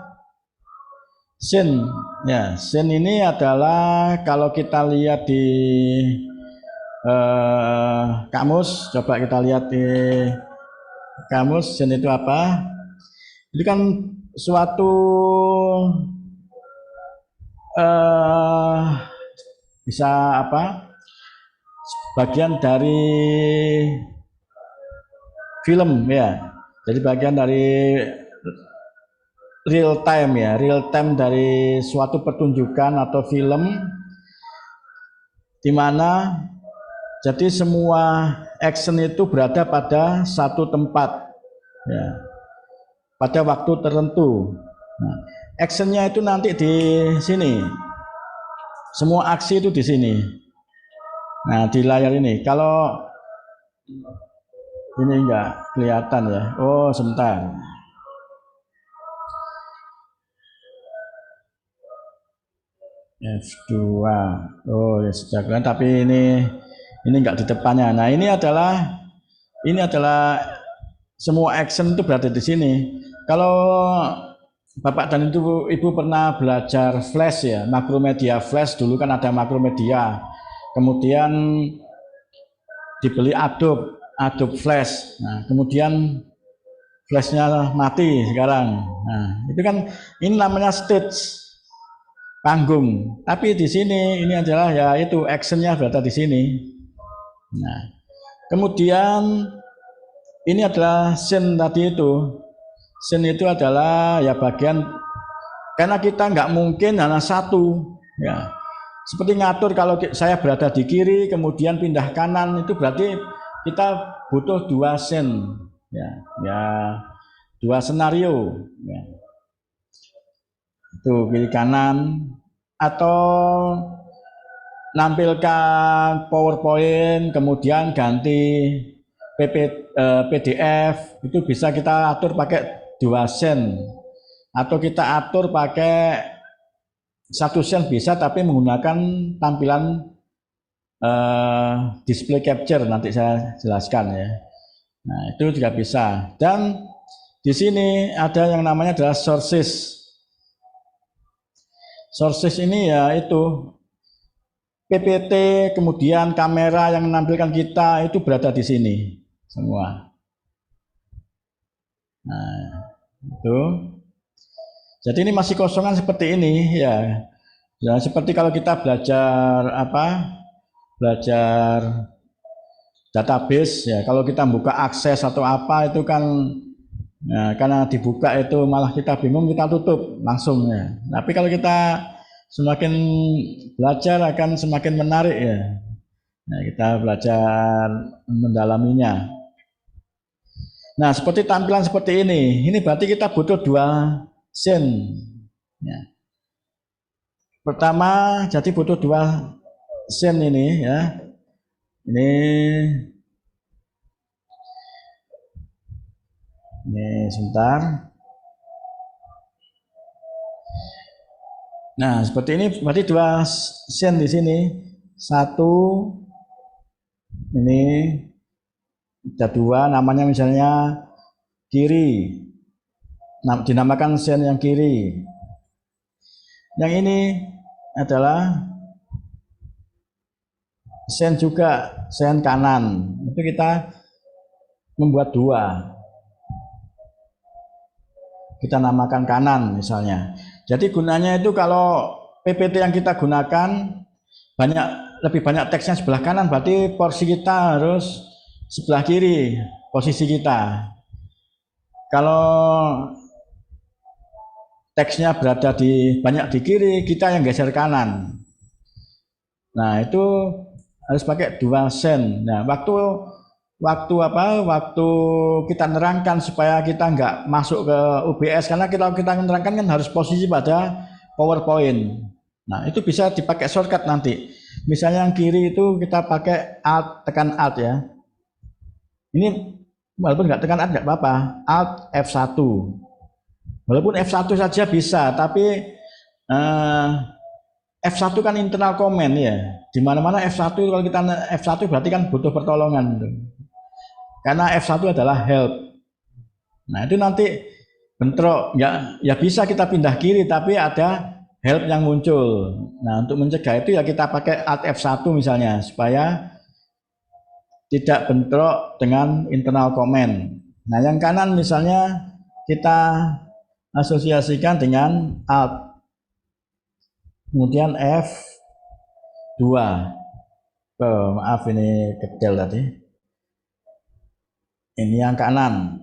scene. Ya, scene ini adalah kalau kita lihat di kamus, coba kita lihat di kamus, scene itu apa? Ini kan suatu bisa bagian dari film ya. Jadi bagian dari real time ya, real time dari suatu pertunjukan atau film di mana jadi semua action itu berada pada satu tempat ya, pada waktu tertentu. Nah, actionnya itu nanti di sini, semua aksi itu di sini. Nah, di layar ini kalau ini enggak kelihatan ya. Oh, sebentar. F2. Oh, ya sudah kelihatan, tapi ini enggak di depannya. Nah, ini adalah semua action itu berada di sini. Kalau Bapak dan Ibu pernah belajar Flash ya, Makromedia Flash, dulu kan ada Makromedia. Kemudian dibeli Adobe Flash. Nah, kemudian flashnya mati sekarang. Nah, itu kan ini namanya stage, panggung. Tapi di sini ini adalah ya itu actionnya berada di sini. Nah, kemudian ini adalah scene tadi itu. Scene itu adalah ya bagian, karena kita nggak mungkin hanya satu. Ya, seperti ngatur kalau saya berada di kiri kemudian pindah kanan, itu berarti kita butuh 2 scene ya 2 senario ya. Itu kiri kanan, atau nampilkan PowerPoint kemudian ganti PDF, itu bisa kita atur pakai 2 scene, atau kita atur pakai 1 scene bisa, tapi menggunakan tampilan display capture, nanti saya jelaskan ya. Nah, itu juga bisa. Dan di sini ada yang namanya adalah sources. Sources ini ya itu PPT, kemudian kamera yang menampilkan kita itu berada di sini semua. Nah, itu Jadi ini masih kosongan seperti ini ya. Ya seperti kalau kita belajar belajar database ya, kalau kita buka akses atau apa itu kan ya, karena dibuka itu malah kita bingung, kita tutup langsung ya. Tapi kalau kita semakin belajar akan semakin menarik ya. Nah, kita belajar mendalaminya. Nah, seperti tampilan seperti ini. Ini berarti kita butuh 2 scene. Ya. Pertama, jadi butuh 2 scene ini ya. Ini sebentar. Nah, seperti ini berarti 2 scene di sini. 1 ini ada 2, namanya misalnya kiri. Dinamakan scene yang kiri. Yang ini adalah scene juga, scene kanan. Itu kita membuat 2. Kita namakan kanan misalnya. Jadi gunanya itu kalau PPT yang kita gunakan lebih banyak teksnya sebelah kanan, berarti porsi kita harus sebelah kiri posisi kita. Kalau teksnya berada banyak di kiri, kita yang geser kanan. Nah, itu harus pakai 2 scene. Nah, waktu kita nerangkan supaya kita nggak masuk ke UBS, karena kita nerangkan kan harus posisi pada PowerPoint. Nah, itu bisa dipakai shortcut nanti. Misalnya yang kiri itu kita pakai Alt, tekan Alt ya. Ini walaupun nggak tekan Alt nggak apa-apa, Alt F1. Walaupun F1 saja bisa, tapi F1 kan internal comment ya. Di mana-mana F1, kalau kita F1 berarti kan butuh pertolongan. Karena F1 adalah help. Nah, itu nanti bentrok, ya bisa kita pindah kiri, tapi ada help yang muncul. Nah, untuk mencegah itu ya kita pakai Alt F1 misalnya, supaya tidak bentrok dengan internal comment. Nah, yang kanan misalnya kita asosiasikan dengan Alt, kemudian F2. Maaf ini kecil tadi. Ini yang kanan.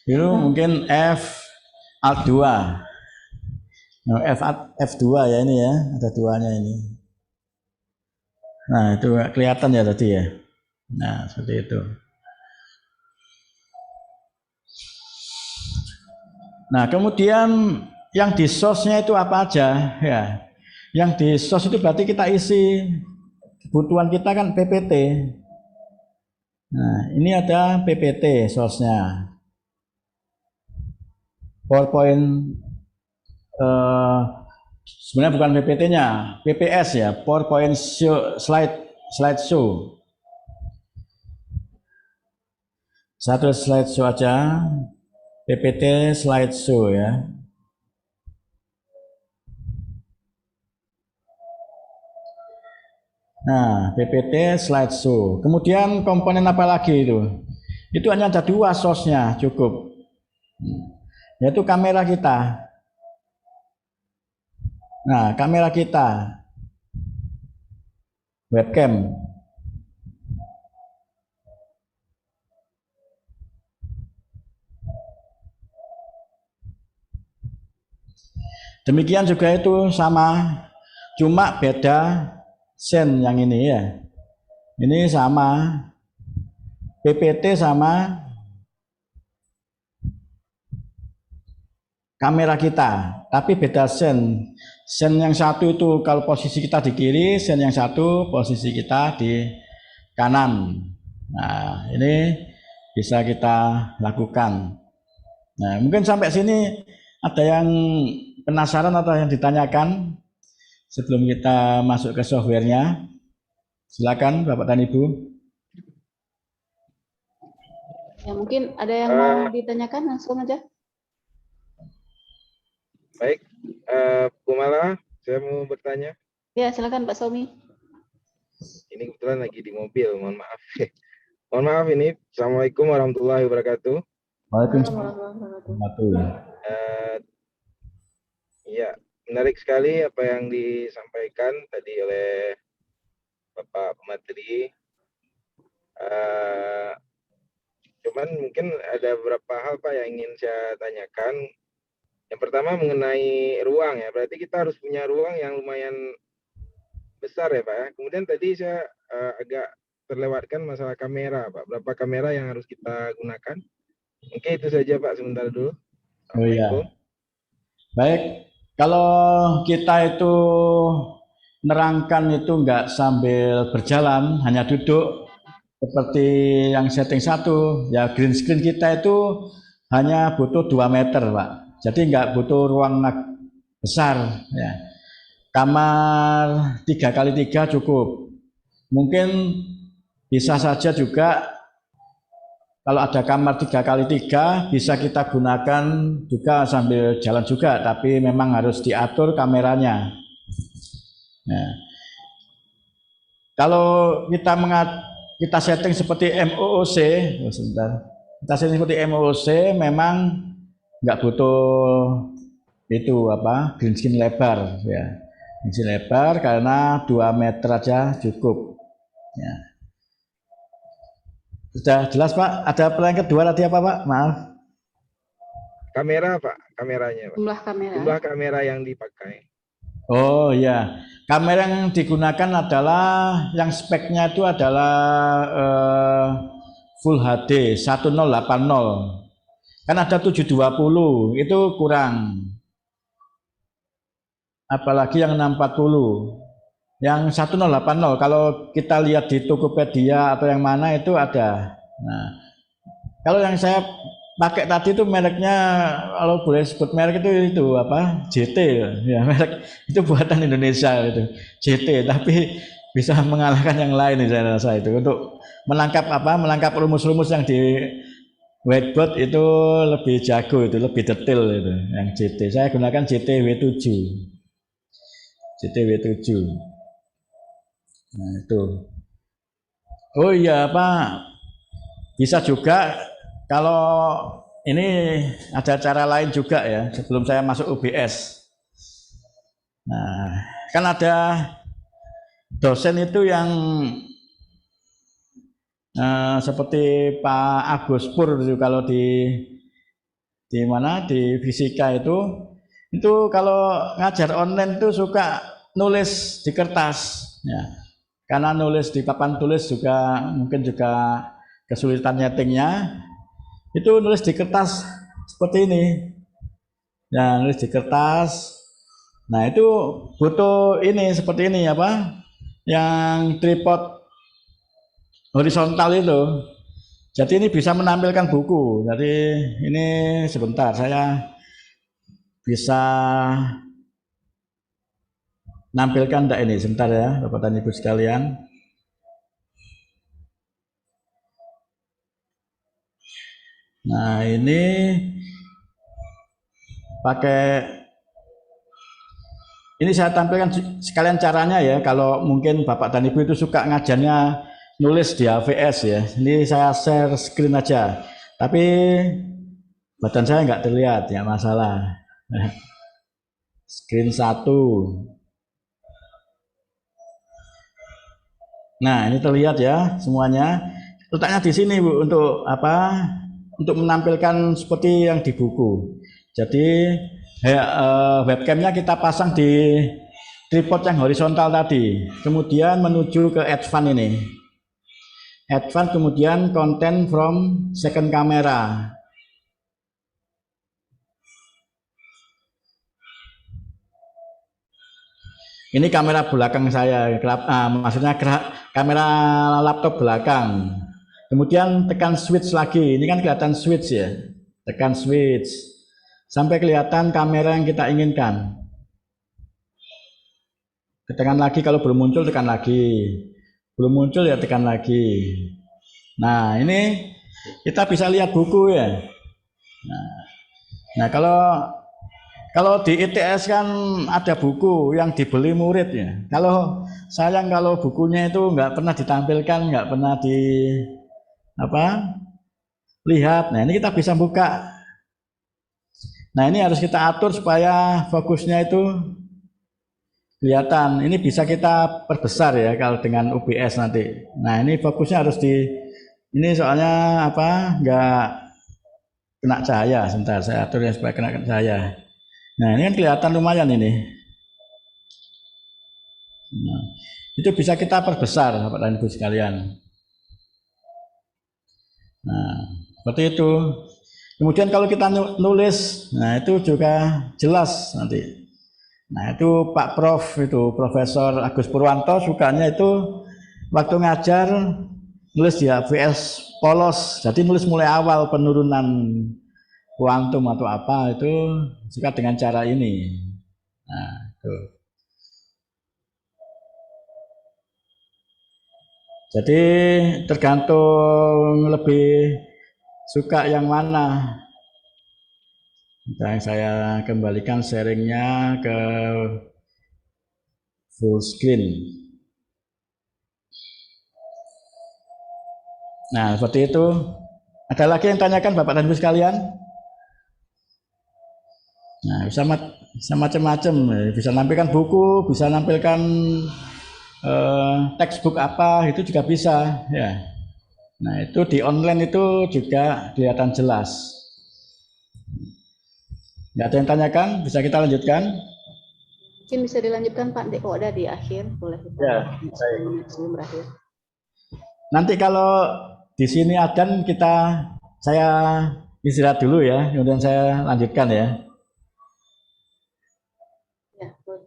Itu mungkin Alt 2. Nah, F2 ya ini ya, ada 2-nya ini. Nah, itu kelihatan ya tadi ya. Nah, seperti itu. Nah, kemudian yang di source-nya itu apa aja ya? Yang di source itu berarti kita isi kebutuhan kita kan PPT. Nah, ini ada PPT source-nya. PowerPoint sebenarnya bukan PPT-nya, PPS ya, PowerPoint slideshow. Satu slideshow aja, PPT slideshow ya. Nah, PPT slideshow. Kemudian komponen apa lagi itu? Itu hanya ada 2 source-nya cukup. Yaitu kamera kita. Nah, kamera kita. Webcam. Demikian juga itu sama, cuma beda scene yang ini ya. Ini sama, PPT sama kamera kita, tapi beda scene. Scene yang satu itu kalau posisi kita di kiri, scene yang satu posisi kita di kanan. Nah, ini bisa kita lakukan. Nah, mungkin sampai sini ada yang penasaran atau yang ditanyakan sebelum kita masuk ke softwarenya? Silakan Bapak dan Ibu. Ya, mungkin ada yang mau ditanyakan, langsung aja. Baik, Bu Mala, saya mau bertanya. Ya, silakan Pak Somi. Ini kebetulan lagi di mobil, mohon maaf. Mohon maaf ini. Assalamualaikum warahmatullahi wabarakatuh. Waalaikumsalam warahmatullahi wabarakatuh. warahmatullahi. Iya, menarik sekali apa yang disampaikan tadi oleh Bapak Pemateri. Cuman mungkin ada beberapa hal Pak yang ingin saya tanyakan. Yang pertama mengenai ruang ya, berarti kita harus punya ruang yang lumayan besar ya Pak ya. Kemudian tadi saya agak terlewatkan masalah kamera Pak. Berapa kamera yang harus kita gunakan? Mungkin itu saja Pak sebentar dulu. Oh iya. Assalamualaikum. Baik, kalau kita itu nerangkan itu enggak sambil berjalan, hanya duduk seperti yang setting 1, ya green screen kita itu hanya butuh 2 meter Pak. Jadi enggak butuh ruang besar ya. Kamar 3x3 cukup. Mungkin bisa saja juga kalau ada kamar 3x3 bisa kita gunakan juga sambil jalan juga, tapi memang harus diatur kameranya. Nah, kalau kita setting seperti MOOC, kita setting seperti MOOC memang nggak butuh itu green screen lebar ya. Green screen lebar karena 2 meter aja cukup. Ya. Sudah jelas Pak? Ada pertanyaan kedua tadi apa Pak? Maaf. Kamera Pak, kameranya Pak. Jumlah kamera. Jumlah kamera yang dipakai. Oh iya, kamera yang digunakan adalah yang speknya itu adalah Full HD 1080. Kan ada 720, itu kurang. Apalagi yang 640. Yang 1080 kalau kita lihat di Tokopedia atau yang mana itu ada. Nah, kalau yang saya pakai tadi itu mereknya, kalau boleh sebut merek itu JT ya, merek itu buatan Indonesia itu JT, tapi bisa mengalahkan yang lain saya rasa itu untuk menangkap rumus-rumus yang di whiteboard itu lebih jago, itu lebih detail itu yang JT. Saya gunakan JT W7. Nah itu. Oh iya Pak, bisa juga kalau ini ada cara lain juga ya sebelum saya masuk UBS. Nah kan ada dosen itu yang seperti Pak Agus Pur itu, kalau di fisika itu kalau ngajar online itu suka nulis di kertas ya. Karena nulis di papan tulis juga mungkin juga kesulitan nyetingnya, itu nulis di kertas seperti ini ya, nulis di kertas. Nah itu butuh ini seperti ini yang tripod horizontal itu. Jadi ini bisa menampilkan buku. Jadi ini sebentar saya bisa nampilkan enggak ini, sebentar ya Bapak dan Ibu sekalian. Nah ini ini saya tampilkan sekalian caranya ya, kalau mungkin Bapak dan Ibu itu suka ngajarnya nulis di HVS ya. Ini saya share screen aja, tapi badan saya nggak terlihat ya, masalah. Screen 1. Nah, ini terlihat ya semuanya. Letaknya di sini Bu, untuk untuk menampilkan seperti yang di buku. Jadi webcamnya kita pasang di tripod yang horizontal tadi. Kemudian menuju ke advance ini. Advance, kemudian content from second camera. Ini kamera belakang saya, maksudnya kamera laptop belakang. Kemudian tekan switch lagi, ini kan kelihatan switch ya. Tekan switch sampai kelihatan kamera yang kita inginkan. Tekan lagi, kalau belum muncul tekan lagi. Belum muncul ya tekan lagi. Nah ini kita bisa lihat buku ya. Nah kalau di ITS kan ada buku yang dibeli murid ya. Kalau sayang kalau bukunya itu nggak pernah ditampilkan, nggak pernah lihat. Nah, ini kita bisa buka. Nah, ini harus kita atur supaya fokusnya itu kelihatan. Ini bisa kita perbesar ya kalau dengan OBS nanti. Nah, ini fokusnya harus ini soalnya apa? Enggak kena cahaya. Sebentar, saya atur ya supaya kena cahaya. Nah, ini kan kelihatan lumayan ini. Nah, itu bisa kita perbesar, Bapak dan Ibu sekalian. Nah, seperti itu. Kemudian kalau kita nulis, nah itu juga jelas nanti. Nah, itu Pak Prof itu Profesor Agus Purwanto sukanya itu waktu ngajar nulis ya VS polos. Jadi nulis mulai awal penurunan kuantum atau apa itu suka dengan cara ini. Nah, itu. Jadi tergantung lebih suka yang mana. Dan saya kembalikan sharingnya ke full screen. Nah, seperti itu. Ada lagi yang tanyakan Bapak dan Ibu sekalian? Nah, bisa macam-macam. Bisa nampilkan buku, bisa nampilkan textbook apa, itu juga bisa. Ya. Nah, itu di online itu juga kelihatan jelas. Nggak ada yang tanyakan? Bisa kita lanjutkan? Mungkin bisa dilanjutkan Pak Dek Oda di akhir, boleh kita Ya, sebelum berakhir. Nanti kalau di sini adan saya istirahat dulu ya, kemudian saya lanjutkan ya. Ya, boleh.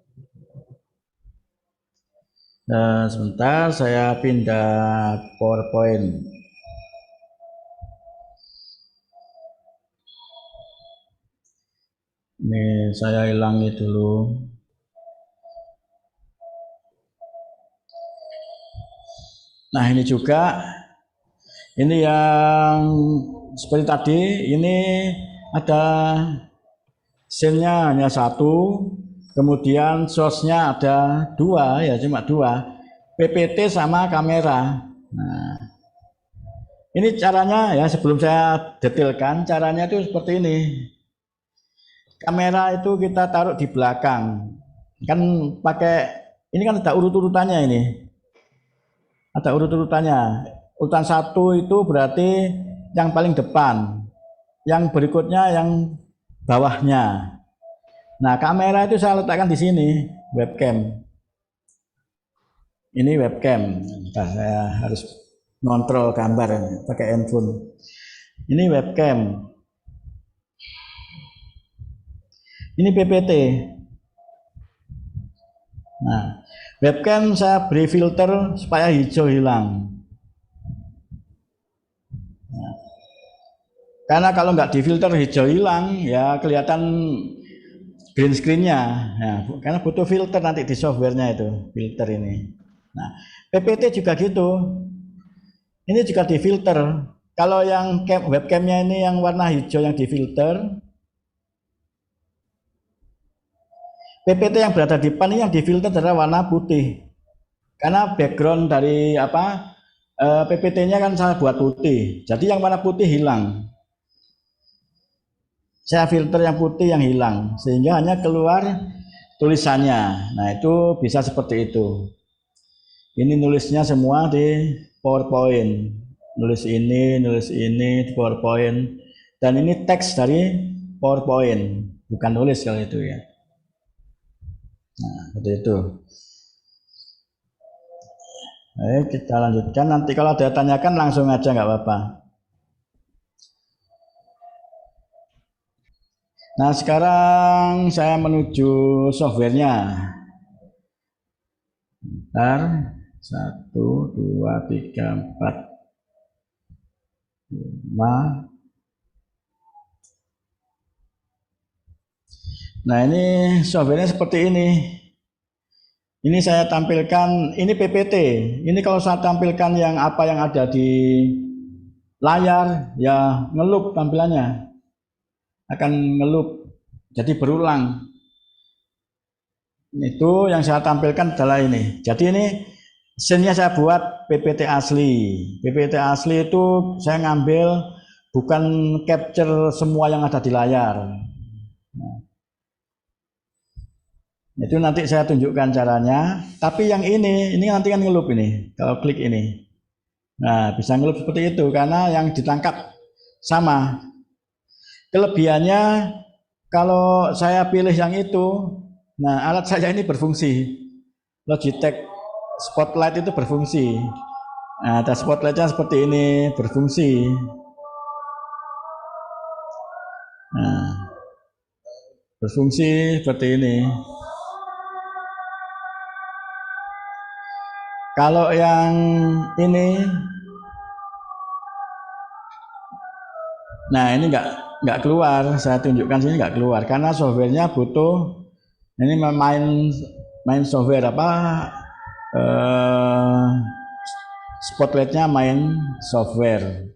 Nah, sebentar saya pindah PowerPoint. Ini saya hilangi dulu. Nah, ini juga, ini yang seperti tadi, ini ada scene-nya hanya satu, kemudian source-nya ada dua, ya cuma dua, PPT sama kamera. Nah, ini caranya ya, sebelum saya detailkan, caranya itu seperti ini. Kamera itu kita taruh di belakang, kan pakai, ini kan ada urut-urutannya ini. Ada urut-urutannya. Urutan 1 itu berarti yang paling depan. Yang berikutnya yang bawahnya. Nah, kamera itu saya letakkan di sini, webcam. Ini webcam. Nah, saya harus ngontrol gambar pakai handphone. Ini webcam. Ini PPT. Nah, webcam saya beri filter supaya hijau hilang. Nah, karena kalau nggak difilter hijau hilang, ya kelihatan green screen-nya. Nah, karena butuh filter nanti di softwarenya itu, filter ini. Nah, PPT juga gitu. Ini juga difilter. Kalau yang webcamnya ini yang warna hijau yang difilter, PPT yang berada di depan ini yang difilter adalah warna putih. Karena background dari PPT-nya kan saya buat putih. Jadi yang warna putih hilang. Saya filter yang putih yang hilang sehingga hanya keluar tulisannya. Nah, itu bisa seperti itu. Ini nulisnya semua di PowerPoint. Nulis ini di PowerPoint. Dan ini teks dari PowerPoint, bukan nulis kalau itu ya. Nah, seperti itu. Baik, kita lanjutkan. Nanti kalau ada tanyakan langsung aja, nggak apa-apa. Nah, sekarang saya menuju softwarenya. Bentar. 1, 2, 3, 4, 5. Nah, ini softwarenya seperti ini. Ini saya tampilkan, ini PPT. Ini kalau saya tampilkan yang apa yang ada di layar, ya ngeloop tampilannya. Akan ngeloop, jadi berulang. Itu yang saya tampilkan adalah ini. Jadi ini scene-nya saya buat PPT asli. PPT asli itu saya ngambil bukan capture semua yang ada di layar. Nah, itu nanti saya tunjukkan caranya. Tapi yang ini nanti kan ngelup ini. Kalau klik ini, nah bisa ngelup seperti itu karena yang ditangkap sama. Kelebihannya kalau saya pilih yang itu, nah alat saya ini berfungsi. Logitech Spotlight itu berfungsi. Nah, ada spotlightnya seperti ini, berfungsi. Nah, berfungsi seperti ini. Kalau yang ini, nah ini nggak keluar. Saya tunjukkan sini nggak keluar karena softwarenya butuh ini main software apa? Spotlightnya main software.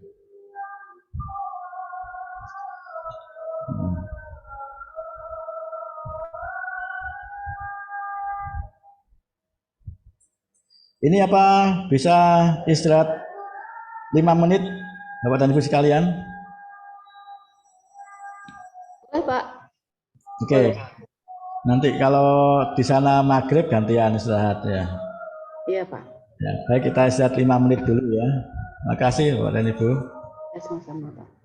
Ini apa bisa istirahat 5 menit Bapak dan Ibu sekalian? Boleh, Pak. Oke. Nanti kalau di sana maghrib gantian istirahat ya. Iya, Pak. Ya, baik kita istirahat 5 menit dulu ya. Makasih Bapak dan Ibu. Ya, sama-sama, Pak.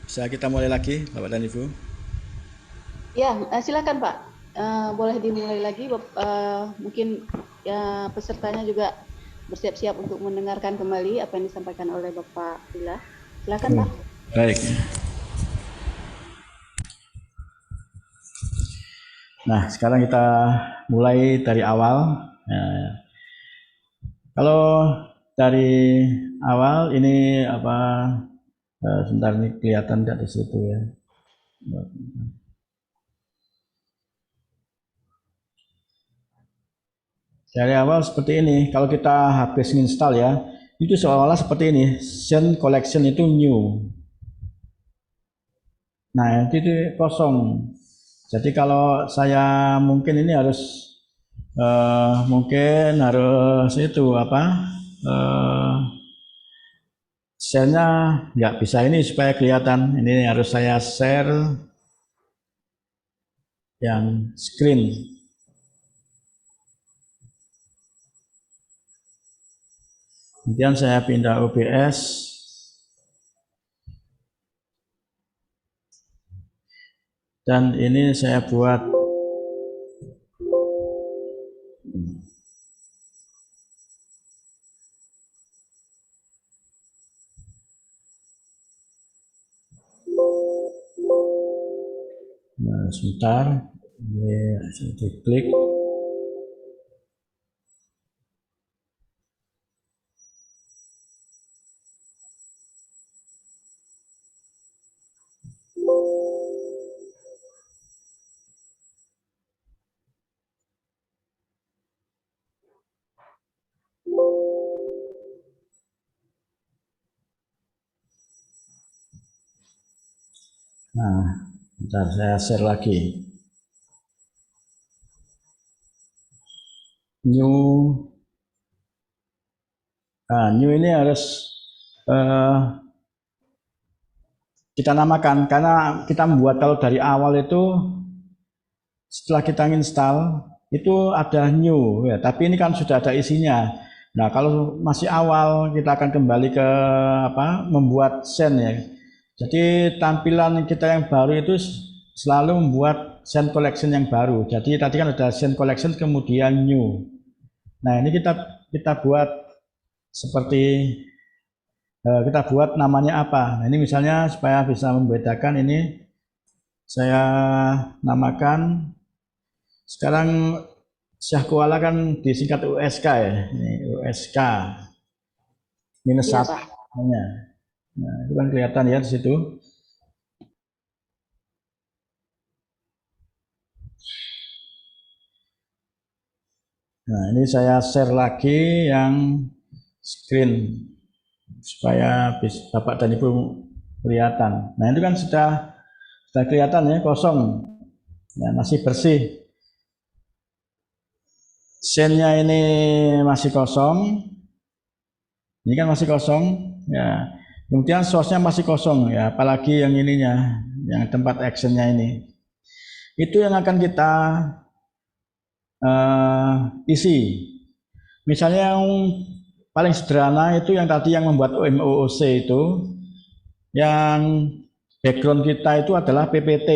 Bisa kita mulai lagi, Bapak dan Ibu? Ya, silakan Pak. Boleh dimulai lagi. Mungkin ya, pesertanya juga bersiap-siap untuk mendengarkan kembali apa yang disampaikan oleh Bapak Lila. Silakan Pak. Baik. Nah, sekarang kita mulai dari awal. Nah, kalau dari awal ini apa? Sebentar, ini kelihatan tidak di situ ya. Dari awal seperti ini. Kalau kita habis install ya, itu seolah-olah seperti ini. Scene collection itu new. Nah, itu kosong. Jadi kalau saya mungkin ini harus mungkin harus itu apa? Share-nya nggak bisa ini supaya kelihatan. Ini harus saya share yang screen. Kemudian saya pindah OBS. Dan ini saya buat nah, sebentar, ini diklik. Nah, bentar saya share lagi. New ini harus kita namakan karena kita membuat kalau dari awal itu setelah kita install itu ada new ya, tapi ini kan sudah ada isinya. Nah, kalau masih awal kita akan kembali ke apa? Membuat scene ya. Jadi tampilan kita yang baru itu selalu membuat scene collection yang baru. Jadi tadi kan ada scene collection kemudian new. Nah, ini kita buat seperti kita buat namanya apa. Nah, ini misalnya supaya bisa membedakan ini saya namakan sekarang Syah Kuala kan disingkat USK ya. Ini USK minus Iya, 1 Pak. namanya. Nah, itu kan kelihatan ya di situ. Nah, ini saya share lagi yang screen supaya Bapak dan Ibu kelihatan. Nah, itu kan sudah kelihatan ya, kosong. Ya, masih bersih. Scene-nya ini masih kosong. Ini kan masih kosong ya. Kemudian source-nya masih kosong ya, apalagi yang ininya, yang tempat action-nya ini. Itu yang akan kita isi. Misalnya yang paling sederhana itu yang tadi yang membuat MOOC itu, yang background kita itu adalah PPT.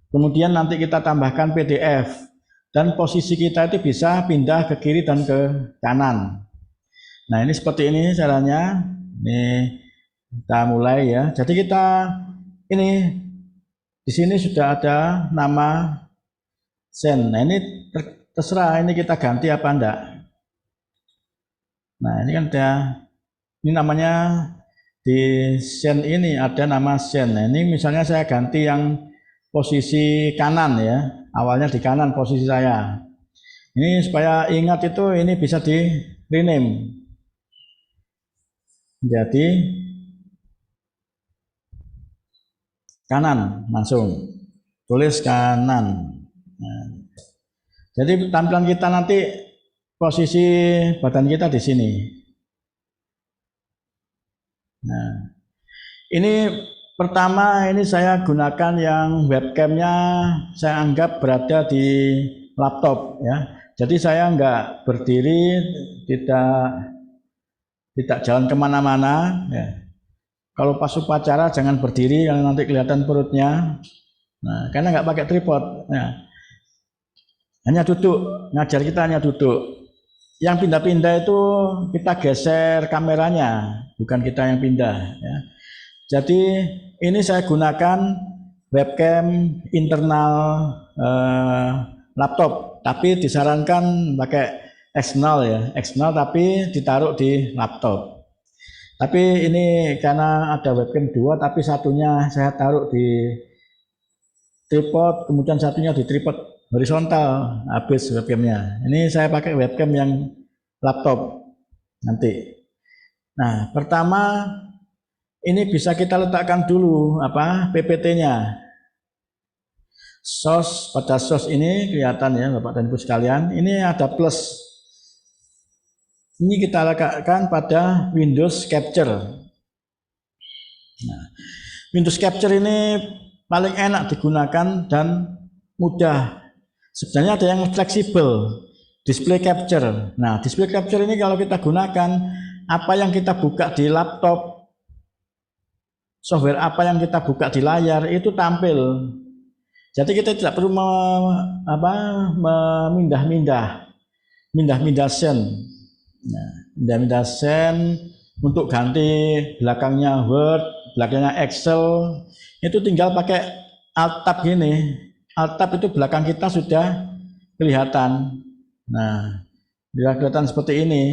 Kemudian nanti kita tambahkan PDF dan posisi kita itu bisa pindah ke kiri dan ke kanan. Nah, ini seperti ini caranya. Ini kita mulai ya. Jadi kita ini di sini sudah ada nama scene. Nah, ini terserah ini kita ganti apa enggak. Nah, ini kan ada ini namanya di scene ini ada nama scene. Nah, ini misalnya saya ganti yang posisi kanan ya. Awalnya di kanan posisi saya. Ini supaya ingat itu ini bisa di rename. Jadi kanan langsung tulis kanan. Nah, jadi tampilan kita nanti posisi badan kita di sini. Nah, ini pertama ini saya gunakan yang webcamnya saya anggap berada di laptop ya. Jadi saya enggak berdiri, tidak jalan kemana-mana ya. Kalau pas upacara jangan berdiri karena nanti kelihatan perutnya. Nah, karena nggak pakai tripod. Nah, hanya duduk, ngajar kita hanya duduk. Yang pindah-pindah itu kita geser kameranya, bukan kita yang pindah. Ya. Jadi ini saya gunakan webcam internal laptop, tapi disarankan pakai eksternal ya, eksternal tapi ditaruh di laptop. Tapi ini karena ada webcam dua, tapi satunya saya taruh di tripod, kemudian satunya di tripod horizontal, habis webcamnya. Ini saya pakai webcam yang laptop nanti. Nah, pertama ini bisa kita letakkan dulu PPT-nya. Source, pada source ini kelihatan ya Bapak dan Ibu sekalian, ini ada plus. Ini kita letakkan pada Windows Capture. Nah, Windows Capture ini paling enak digunakan dan mudah. Sebenarnya ada yang fleksibel, display capture. Nah, display capture ini kalau kita gunakan, apa yang kita buka di laptop, software apa yang kita buka di layar itu tampil. Jadi kita tidak perlu memindah-mindah scene. Nah, pindah-pindah scene untuk ganti belakangnya Word, belakangnya Excel, itu tinggal pakai Alt Tab gini. Alt Tab itu belakang kita sudah kelihatan. Nah, sudah kelihatan seperti ini.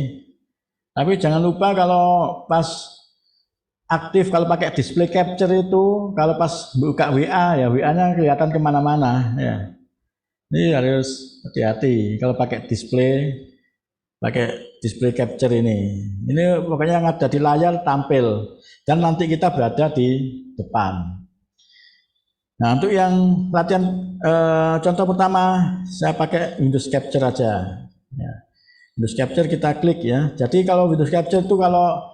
Tapi jangan lupa kalau pas aktif, kalau pakai display capture itu, kalau pas buka WA ya WA-nya kelihatan kemana-mana ya. Ini harus hati-hati kalau pakai display capture ini. Ini pokoknya yang ada di layar tampil dan nanti kita berada di depan. Nah, untuk yang latihan contoh pertama saya pakai Windows Capture aja. Ya. Windows Capture kita klik ya. Jadi kalau Windows Capture itu kalau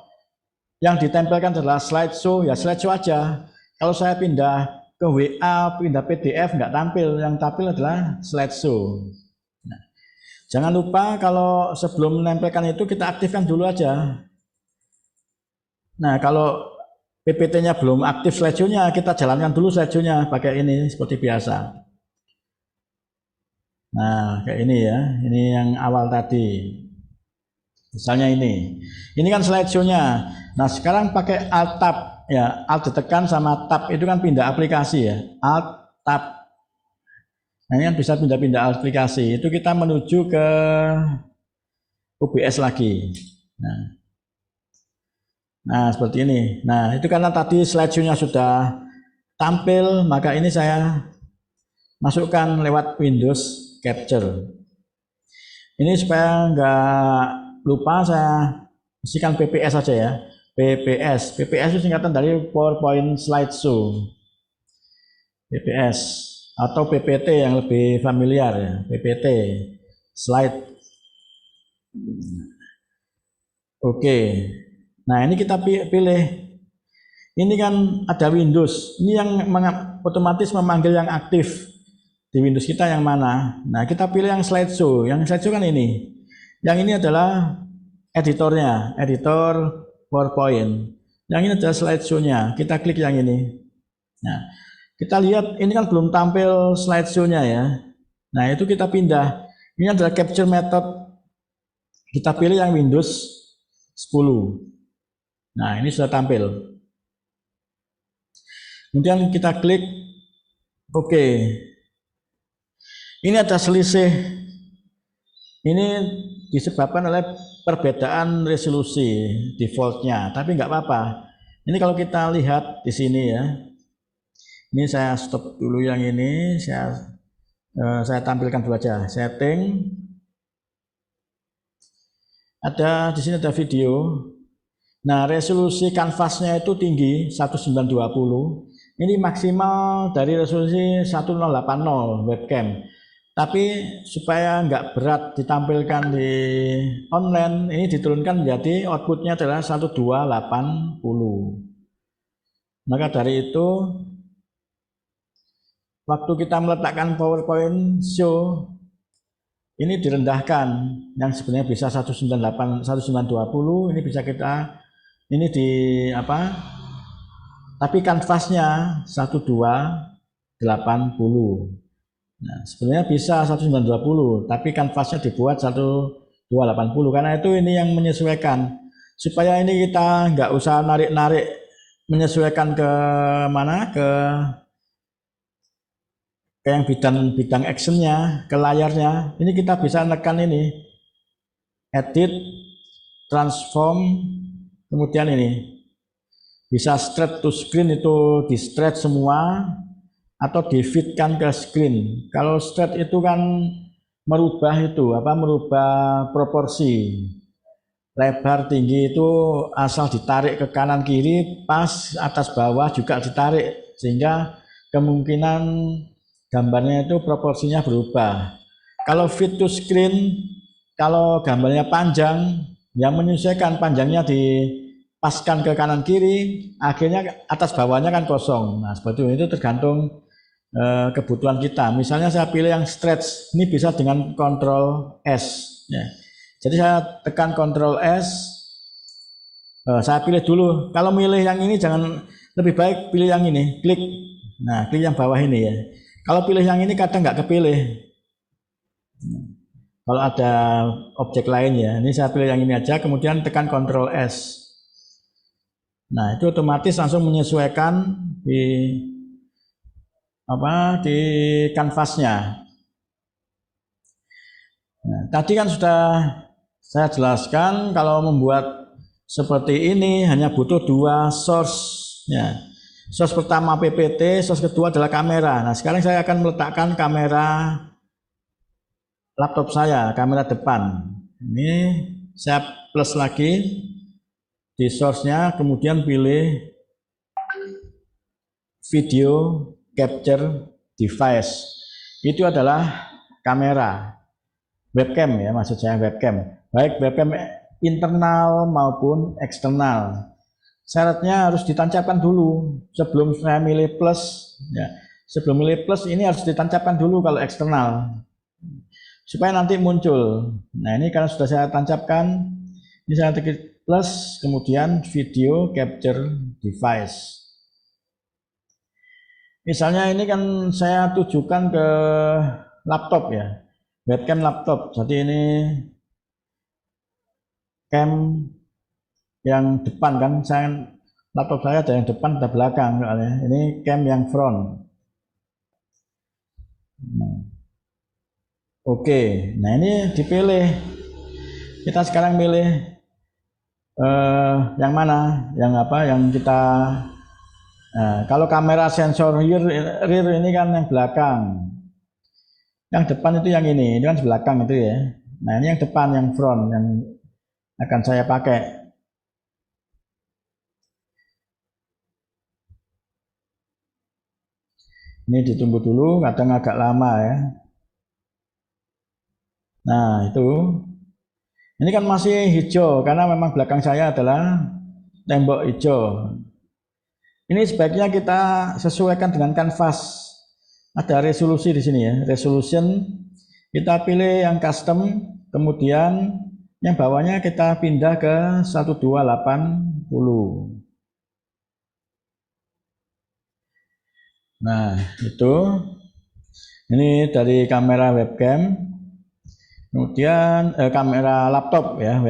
yang ditempelkan adalah slideshow, ya slideshow aja. Kalau saya pindah ke WA, pindah PDF nggak tampil, yang tampil adalah slideshow. Nah, jangan lupa kalau sebelum menempelkan itu kita aktifkan dulu aja. Nah, kalau PPT-nya belum aktif slideshow-nya, kita jalankan dulu slideshow-nya pakai ini seperti biasa. Nah, kayak ini ya, ini yang awal tadi. Misalnya ini kan slideshow-nya. Nah, sekarang pakai Alt Tab ya, Alt ditekan sama Tab itu kan pindah aplikasi ya, Alt Tab. Nah, ini kan bisa pindah-pindah aplikasi. Itu kita menuju ke OBS lagi. Nah, seperti ini. Nah, itu karena tadi slideshow-nya sudah tampil, maka ini saya masukkan lewat Windows Capture. Ini supaya nggak lupa saya isikan PPS saja ya. PPS itu singkatan dari PowerPoint Slideshow. PPS atau PPT yang lebih familiar ya. PPT slide. Oke. Nah, ini kita pilih. Ini kan ada Windows. Ini yang otomatis memanggil yang aktif di Windows kita yang mana. Nah, kita pilih yang slideshow. Yang slideshow kan ini. Yang ini adalah editornya, editor PowerPoint. Yang ini adalah slideshow-nya. Kita klik yang ini. Nah, kita lihat ini kan belum tampil slideshow-nya ya. Nah, itu kita pindah. Ini adalah capture method. Kita pilih yang Windows 10. Nah, ini sudah tampil. Kemudian kita klik OK. Ini ada selisih. Ini disebabkan oleh perbedaan resolusi defaultnya, tapi nggak apa-apa. Ini kalau kita lihat di sini ya. Ini saya stop dulu yang ini. Saya tampilkan dulu aja. Setting. Ada di sini ada video. Nah, resolusi kanvasnya itu tinggi 1920. Ini maksimal dari resolusi 1080 webcam. Tapi supaya nggak berat ditampilkan di online, ini diturunkan menjadi outputnya adalah 1280. Maka dari itu, waktu kita meletakkan PowerPoint show, ini direndahkan. Yang sebenarnya bisa 1920, ini bisa kita ini tapi kanvasnya 1280. Nah, sebenarnya bisa 1920, tapi kanvasnya dibuat 1280 karena itu ini yang menyesuaikan. Supaya ini kita nggak usah narik-narik menyesuaikan ke mana, ke yang bidang actionnya, ke layarnya. Ini kita bisa tekan ini, edit, transform, kemudian ini bisa stretch to screen, itu di stretch semua atau di fitkan ke screen. Kalau stretch itu kan merubah proporsi. Lebar tinggi itu asal ditarik ke kanan kiri, pas atas bawah juga ditarik, sehingga kemungkinan gambarnya itu proporsinya berubah. Kalau fit to screen, kalau gambarnya panjang, yang menyesuaikan panjangnya dipaskan ke kanan kiri, akhirnya atas bawahnya kan kosong. Nah, seperti itu tergantung kebutuhan kita. Misalnya saya pilih yang stretch, ini bisa dengan Ctrl S. Ya. Jadi saya tekan Ctrl S, saya pilih dulu. Kalau milih yang ini jangan, lebih baik pilih yang ini, klik. Nah, klik yang bawah ini ya. Kalau pilih yang ini kadang nggak kepilih. Kalau ada objek lain ya, ini saya pilih yang ini aja, kemudian tekan Ctrl S. Nah, itu otomatis langsung menyesuaikan di kanvasnya. Nah, tadi kan sudah saya jelaskan kalau membuat seperti ini hanya butuh 2 source ya. Source pertama PPT, source kedua adalah kamera. Nah, sekarang saya akan meletakkan kamera laptop saya, kamera depan. Ini saya plus lagi di source-nya, kemudian pilih video capture device. Itu adalah kamera. Webcam ya, maksud saya webcam. Baik webcam internal maupun eksternal. Syaratnya harus ditancapkan dulu sebelum saya milih plus ya. Sebelum milih plus ini harus ditancapkan dulu kalau eksternal, supaya nanti muncul. Nah, ini karena sudah saya tancapkan, ini saya tekan plus, kemudian video capture device. Misalnya ini kan saya tujukan ke laptop ya, webcam laptop. Jadi ini cam yang depan kan, laptop saya ada yang depan, ada belakang. Ini cam yang front. Oke, nah ini dipilih. Kita sekarang pilih yang mana, yang kita. Nah, kalau kamera sensor rear ini kan yang belakang. Yang depan itu yang ini kan belakang itu ya. Nah, ini yang depan, yang front, yang akan saya pakai. Ini ditunggu dulu, kadang agak lama ya. Nah, itu. Ini kan masih hijau karena memang belakang saya adalah tembok hijau. Ini sebaiknya kita sesuaikan dengan kanvas. Ada resolusi di sini ya, resolution. Kita pilih yang custom, kemudian yang bawahnya kita pindah ke 1280. Nah, itu. Ini dari kamera webcam. Kemudian kamera laptop ya,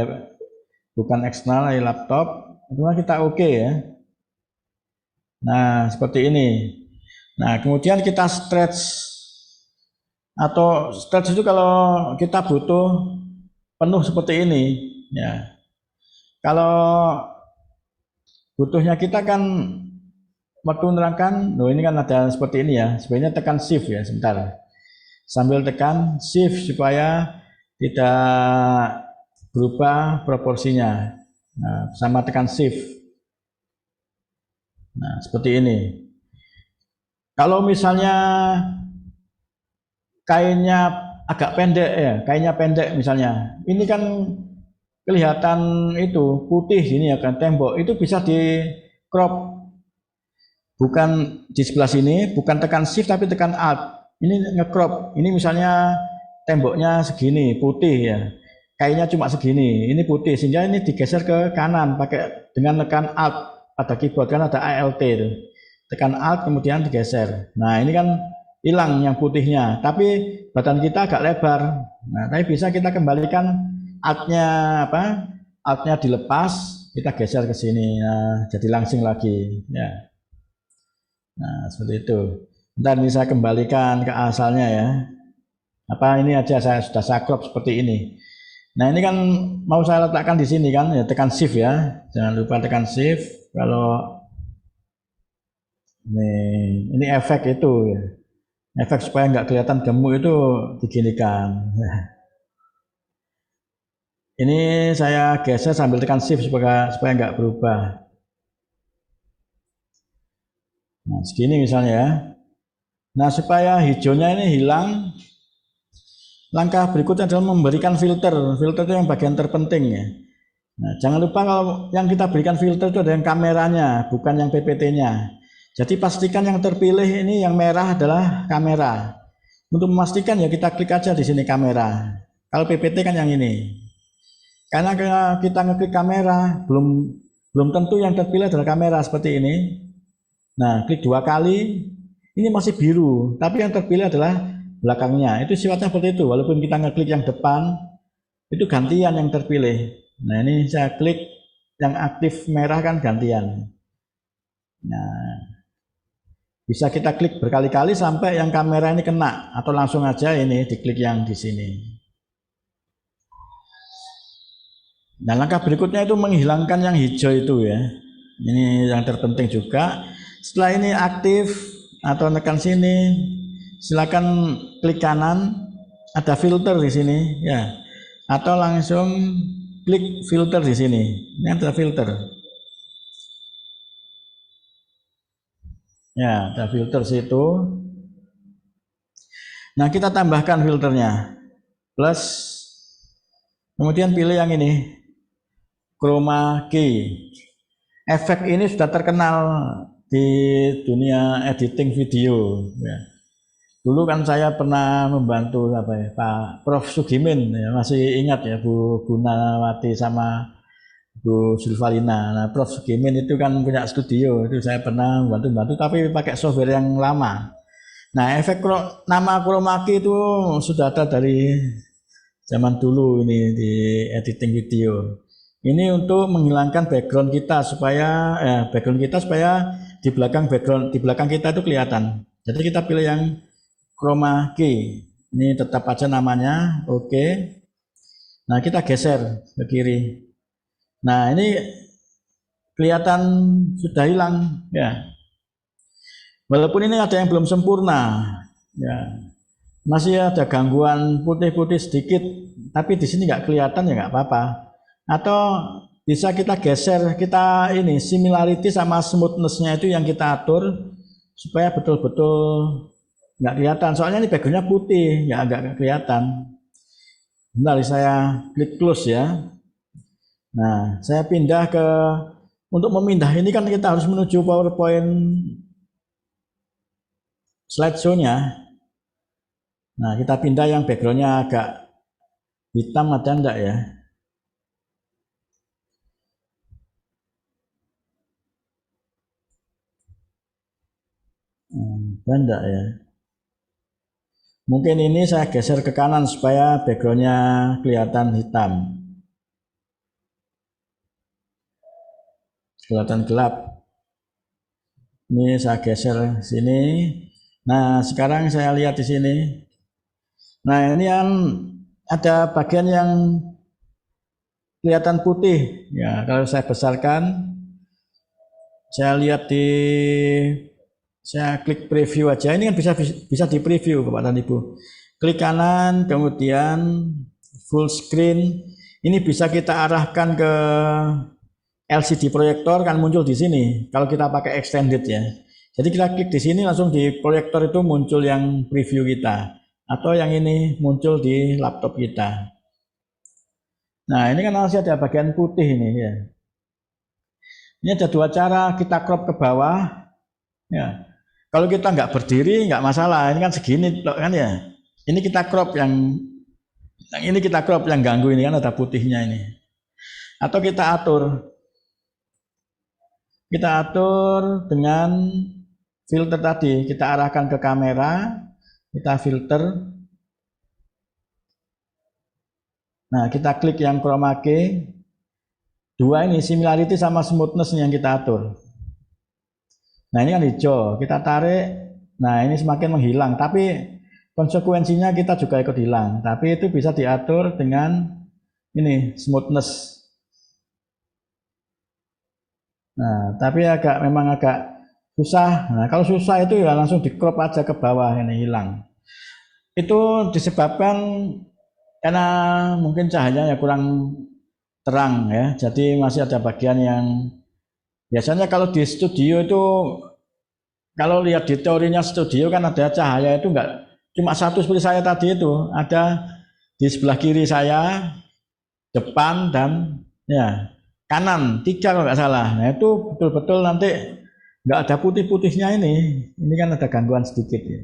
bukan eksternal, laptop. Kemudian kita oke ya. Nah, seperti ini. Nah, kemudian kita stretch. Atau stretch itu kalau kita butuh penuh seperti ini ya. Kalau butuhnya kita kan waktu menerangkan, ini kan ada seperti ini ya. Sebenarnya tekan shift ya, sebentar. Sambil tekan shift supaya tidak berubah proporsinya. Nah, sama tekan shift. Nah, seperti ini. Kalau misalnya kainnya agak pendek ya, kainnya pendek misalnya. Ini kan kelihatan itu putih ini ya kan, tembok itu bisa di crop. Bukan di sebelah sini, bukan tekan shift tapi tekan alt. Ini nge-crop. Ini misalnya temboknya segini, putih ya. Kainnya cuma segini, ini putih, sehingga ini digeser ke kanan pakai dengan tekan alt pada keyboard kan ada ALT itu. Tekan Alt kemudian digeser. Nah, ini kan hilang yang putihnya, tapi badan kita agak lebar. Nah, tapi bisa kita kembalikan Alt-nya apa? Alt-nya dilepas, kita geser ke sini. Nah, jadi langsing lagi ya. Nah, seperti itu. Ntar ini saya kembalikan ke asalnya ya. Apa ini aja sudah saya crop seperti ini. Nah, ini kan mau saya letakkan di sini kan, ya tekan shift ya. Jangan lupa tekan shift. Kalau ini efek itu ya. Efek supaya nggak kelihatan gemuk itu diginikan. Ini saya geser sambil tekan shift supaya nggak berubah. Nah, segini misalnya ya. Nah, supaya hijaunya ini hilang, langkah berikutnya adalah memberikan filter. Filter itu yang bagian terpenting ya. Nah, jangan lupa kalau yang kita berikan filter itu ada yang kameranya, bukan yang PPT-nya. Jadi pastikan yang terpilih ini yang merah adalah kamera. Untuk memastikan ya kita klik aja di sini kamera. Kalau PPT kan yang ini. Karena kita ngeklik kamera, belum tentu yang terpilih adalah kamera seperti ini. Nah, klik 2 kali, ini masih biru, tapi yang terpilih adalah belakangnya. Itu sifatnya seperti itu, walaupun kita ngeklik yang depan, itu gantian yang terpilih. Nah, ini saya klik yang aktif merah kan gantian. Nah, bisa kita klik berkali-kali sampai yang kamera ini kena, atau langsung aja ini diklik yang di sini. Nah, langkah berikutnya itu menghilangkan yang hijau itu ya. Ini yang terpenting juga. Setelah ini aktif atau tekan sini, silakan klik kanan, ada filter di sini ya. Atau langsung klik filter di sini. Ini ada filter. Ya, ada filter situ. Nah, kita tambahkan filternya. Plus, kemudian pilih yang ini. Chroma key. Efek ini sudah terkenal di dunia editing video. Ya. Dulu kan saya pernah membantu Pak Prof Sugimin, ya, masih ingat ya Bu Gunawati sama Bu Silvalina. Nah, Prof Sugimin itu kan punya studio, itu saya pernah bantu-bantu tapi pakai software yang lama. Nah, efek nama chroma key itu sudah ada dari zaman dulu ini di editing video. Ini untuk menghilangkan background kita supaya di belakang kita itu kelihatan. Jadi kita pilih yang chroma key. Ini tetap aja namanya, oke. Nah, kita geser ke kiri. Nah, ini kelihatan sudah hilang ya. Walaupun ini ada yang belum sempurna ya. Masih ada gangguan putih-putih sedikit, tapi di sini nggak kelihatan ya nggak apa-apa. Atau bisa kita geser, kita ini similarity sama smoothness-nya itu yang kita atur supaya betul-betul nggak kelihatan. Soalnya ini background-nya putih, ya agak kelihatan. Bentar, saya klik close ya. Nah, saya pindah untuk memindah ini kan kita harus menuju PowerPoint slideshow-nya. Nah, kita pindah yang background-nya agak hitam, ada enggak ya? Ada enggak ya? Mungkin ini saya geser ke kanan supaya background-nya kelihatan hitam. Kelihatan gelap. Ini saya geser sini. Nah, sekarang saya lihat di sini. Nah, ini yang ada bagian yang kelihatan putih. Ya, kalau saya besarkan, saya lihat saya klik preview aja. Ini kan bisa di preview Bapak dan Ibu. Klik kanan, kemudian full screen. Ini bisa kita arahkan ke LCD proyektor, kan muncul di sini. Kalau kita pakai extended ya. Jadi kita klik di sini langsung di proyektor itu muncul yang preview kita. Atau yang ini muncul di laptop kita. Nah, ini kan masih ada bagian putih ini ya. Ini ada dua cara kita crop ke bawah. Ya. Kalau kita nggak berdiri nggak masalah. Ini kan segini kan ya. Ini kita crop yang ini kita crop yang ganggu ini kan ada putihnya ini. Atau kita atur. kita atur dengan filter tadi, kita arahkan ke kamera, kita filter. Nah, kita klik yang chroma key. Dua ini similarity sama smoothness yang kita atur. Nah, ini kan hijau, kita tarik. Nah, ini semakin menghilang, tapi konsekuensinya kita juga ikut hilang. Tapi itu bisa diatur dengan ini smoothness. Nah, tapi memang agak susah. Nah, kalau susah itu ya langsung di crop aja ke bawah, ini hilang. Itu disebabkan karena mungkin cahayanya kurang terang ya, jadi masih ada bagian yang biasanya kalau di studio itu, kalau lihat di teorinya studio kan ada cahaya itu enggak cuma satu seperti saya tadi itu, ada di sebelah kiri saya, depan, dan ya kanan, 3 kalau nggak salah. Nah itu betul-betul nanti nggak ada putih-putihnya ini kan ada gangguan sedikit ya.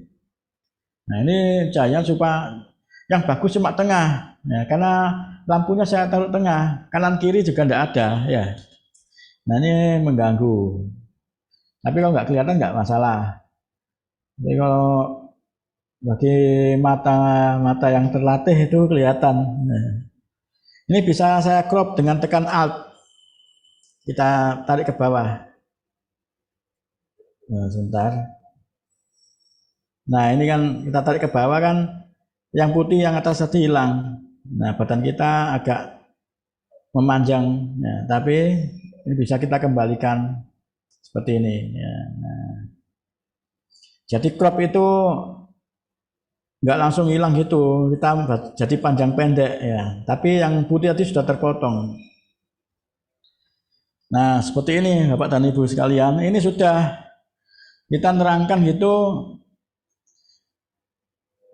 Nah ini cahaya supaya yang bagus cuma tengah, ya, karena lampunya saya taruh tengah, kanan kiri juga enggak ada ya. Nah ini mengganggu. Tapi kalau nggak kelihatan nggak masalah. Tapi kalau bagi mata yang terlatih itu kelihatan. Nah, ini bisa saya crop dengan tekan Alt. Kita tarik ke bawah. Nah, sebentar. Nah ini kan kita tarik ke bawah kan, yang putih yang atas tadi hilang. Nah badan kita agak memanjang, ya, tapi ini bisa kita kembalikan seperti ini. Ya. Nah, jadi crop itu nggak langsung hilang gitu, kita jadi panjang pendek ya. Tapi yang putih tadi sudah terpotong. Nah seperti ini Bapak dan Ibu sekalian, ini sudah kita nerangkan gitu.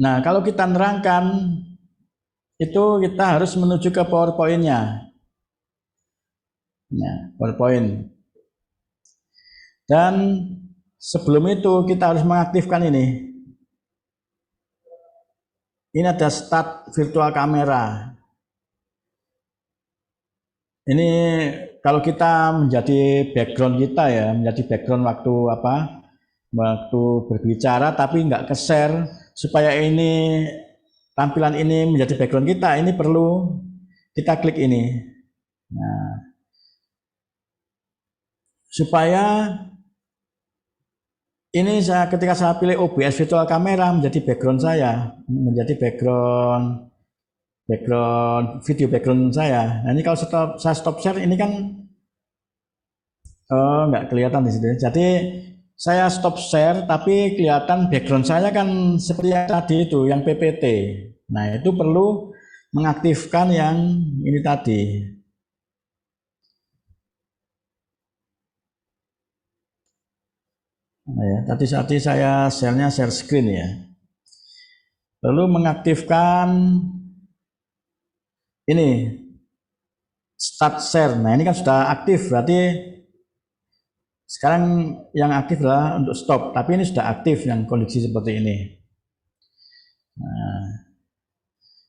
Nah, kalau kita nerangkan, itu kita harus menuju ke PowerPoint-nya. Nah, PowerPoint. Dan sebelum itu kita harus mengaktifkan ini. Ini ada start virtual kamera. Ini kalau kita menjadi background kita ya, menjadi background waktu berbicara tapi nggak ke-share. Supaya ini tampilan ini menjadi background kita, ini perlu kita klik ini. Nah, supaya ini ketika saya pilih OBS virtual kamera menjadi background saya, menjadi background video background saya. Nah, ini kalau saya stop share ini kan nggak kelihatan di situ. Jadi saya stop share tapi kelihatan background saya kan seperti yang tadi itu, yang PPT. Nah itu perlu mengaktifkan yang ini tadi. Nah, ya, tadi saya share screen ya. Lalu mengaktifkan ini start share. Nah ini kan sudah aktif, berarti sekarang yang aktif adalah untuk stop, tapi ini sudah aktif yang kondisi seperti ini. Nah,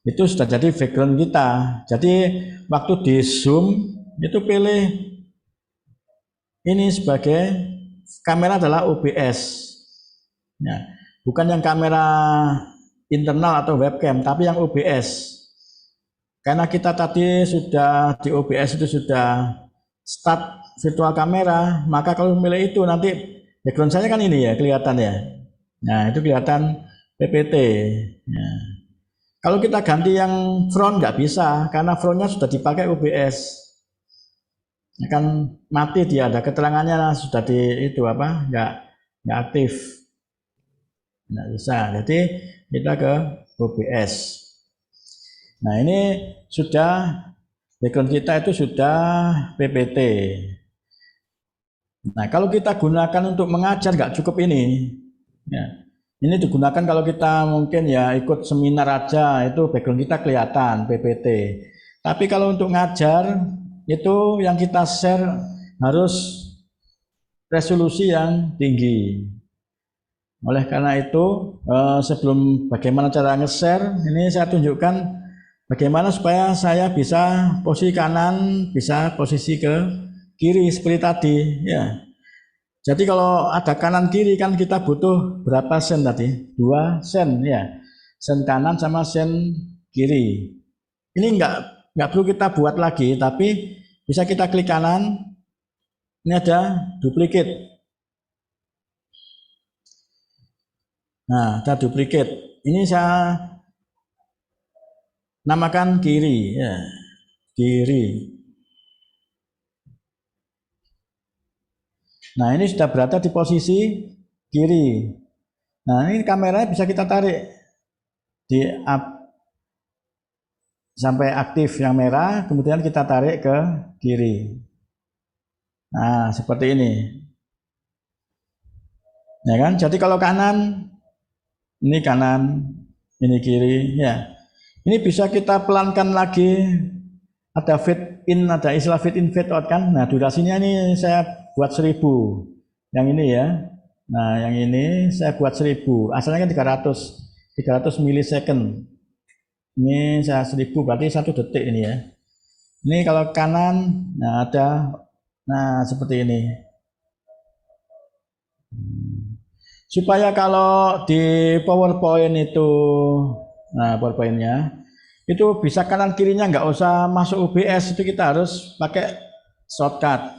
itu sudah jadi background kita. Jadi waktu di zoom itu pilih ini sebagai kamera adalah OBS. Ya, bukan yang kamera internal atau webcam, tapi yang OBS. Karena kita tadi sudah di OBS itu sudah start virtual kamera, maka kalau memilih itu nanti background saya kan ini ya kelihatan ya. Nah itu kelihatan PPT. Ya. Kalau kita ganti yang front nggak bisa karena frontnya sudah dipakai OBS. Akan mati dia, ada keterangannya sudah di itu nggak aktif. Nggak bisa. Jadi kita ke OBS. Nah ini sudah background kita itu sudah PPT. Nah, kalau kita gunakan untuk mengajar nggak cukup ini. Ya. Ini digunakan kalau kita mungkin ya ikut seminar aja, itu background kita kelihatan PPT. Tapi kalau untuk ngajar itu yang kita share harus resolusi yang tinggi. Oleh karena itu sebelum bagaimana cara nge-share, ini saya tunjukkan bagaimana supaya saya bisa posisi kanan, bisa posisi ke kiri seperti tadi ya. Jadi kalau ada kanan kiri kan kita butuh berapa sen tadi? 2 sen ya. Sen kanan sama sen kiri. Ini nggak perlu kita buat lagi, tapi bisa kita klik kanan. Ini ada duplicate. Nah, ada duplicate. Ini saya namakan kiri ya. Kiri. Nah, ini sudah berada di posisi kiri. Nah, ini kameranya bisa kita tarik di sampai aktif yang merah, kemudian kita tarik ke kiri. Nah, seperti ini. Ya kan? Jadi kalau kanan, ini kanan, ini kiri, ya. Ini bisa kita pelankan lagi. Ada fade in, ada istilah fade in, fade out kan. Nah, durasinya ini saya buat 1000. Yang ini ya. Nah, yang ini saya buat 1000. Asalnya kan 300 milisecond. Ini saya 1000 berarti 1 detik ini ya. Ini kalau kanan, nah ada, nah seperti ini. Supaya kalau di PowerPoint itu, nah PowerPoint-nya itu bisa kanan kirinya nggak usah masuk OBS, itu kita harus pakai shortcut.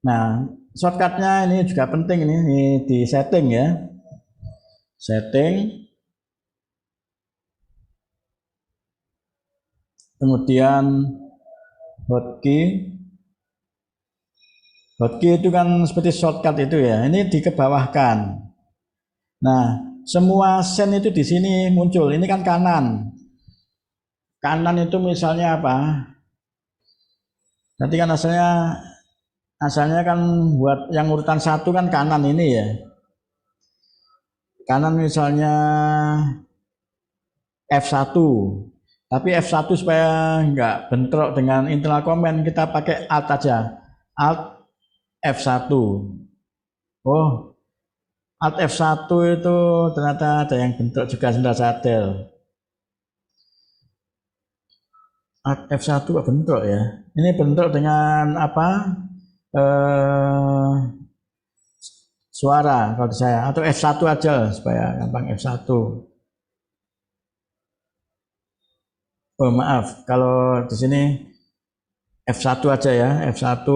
Nah, shortcutnya ini juga penting ini di setting ya. Setting. Kemudian hotkey. Hotkey itu kan seperti shortcut itu ya. Ini dikebawahkan. Nah, semua sen itu di sini muncul. Ini kan kanan. Kanan itu misalnya apa? Nanti kan asalnya kan buat yang urutan 1 kan kanan ini ya. Kanan misalnya F1. Tapi F1 supaya nggak bentrok dengan internal command, kita pakai Alt aja. Alt F1. Oh, Alt F1 itu ternyata ada yang bentrok juga, sudah sadar. Alt F1 bentrok ya. Ini bentrok dengan apa? Suara kalau saya, atau F1 aja supaya gampang F1. Oh maaf, kalau di sini F1 aja ya, F1.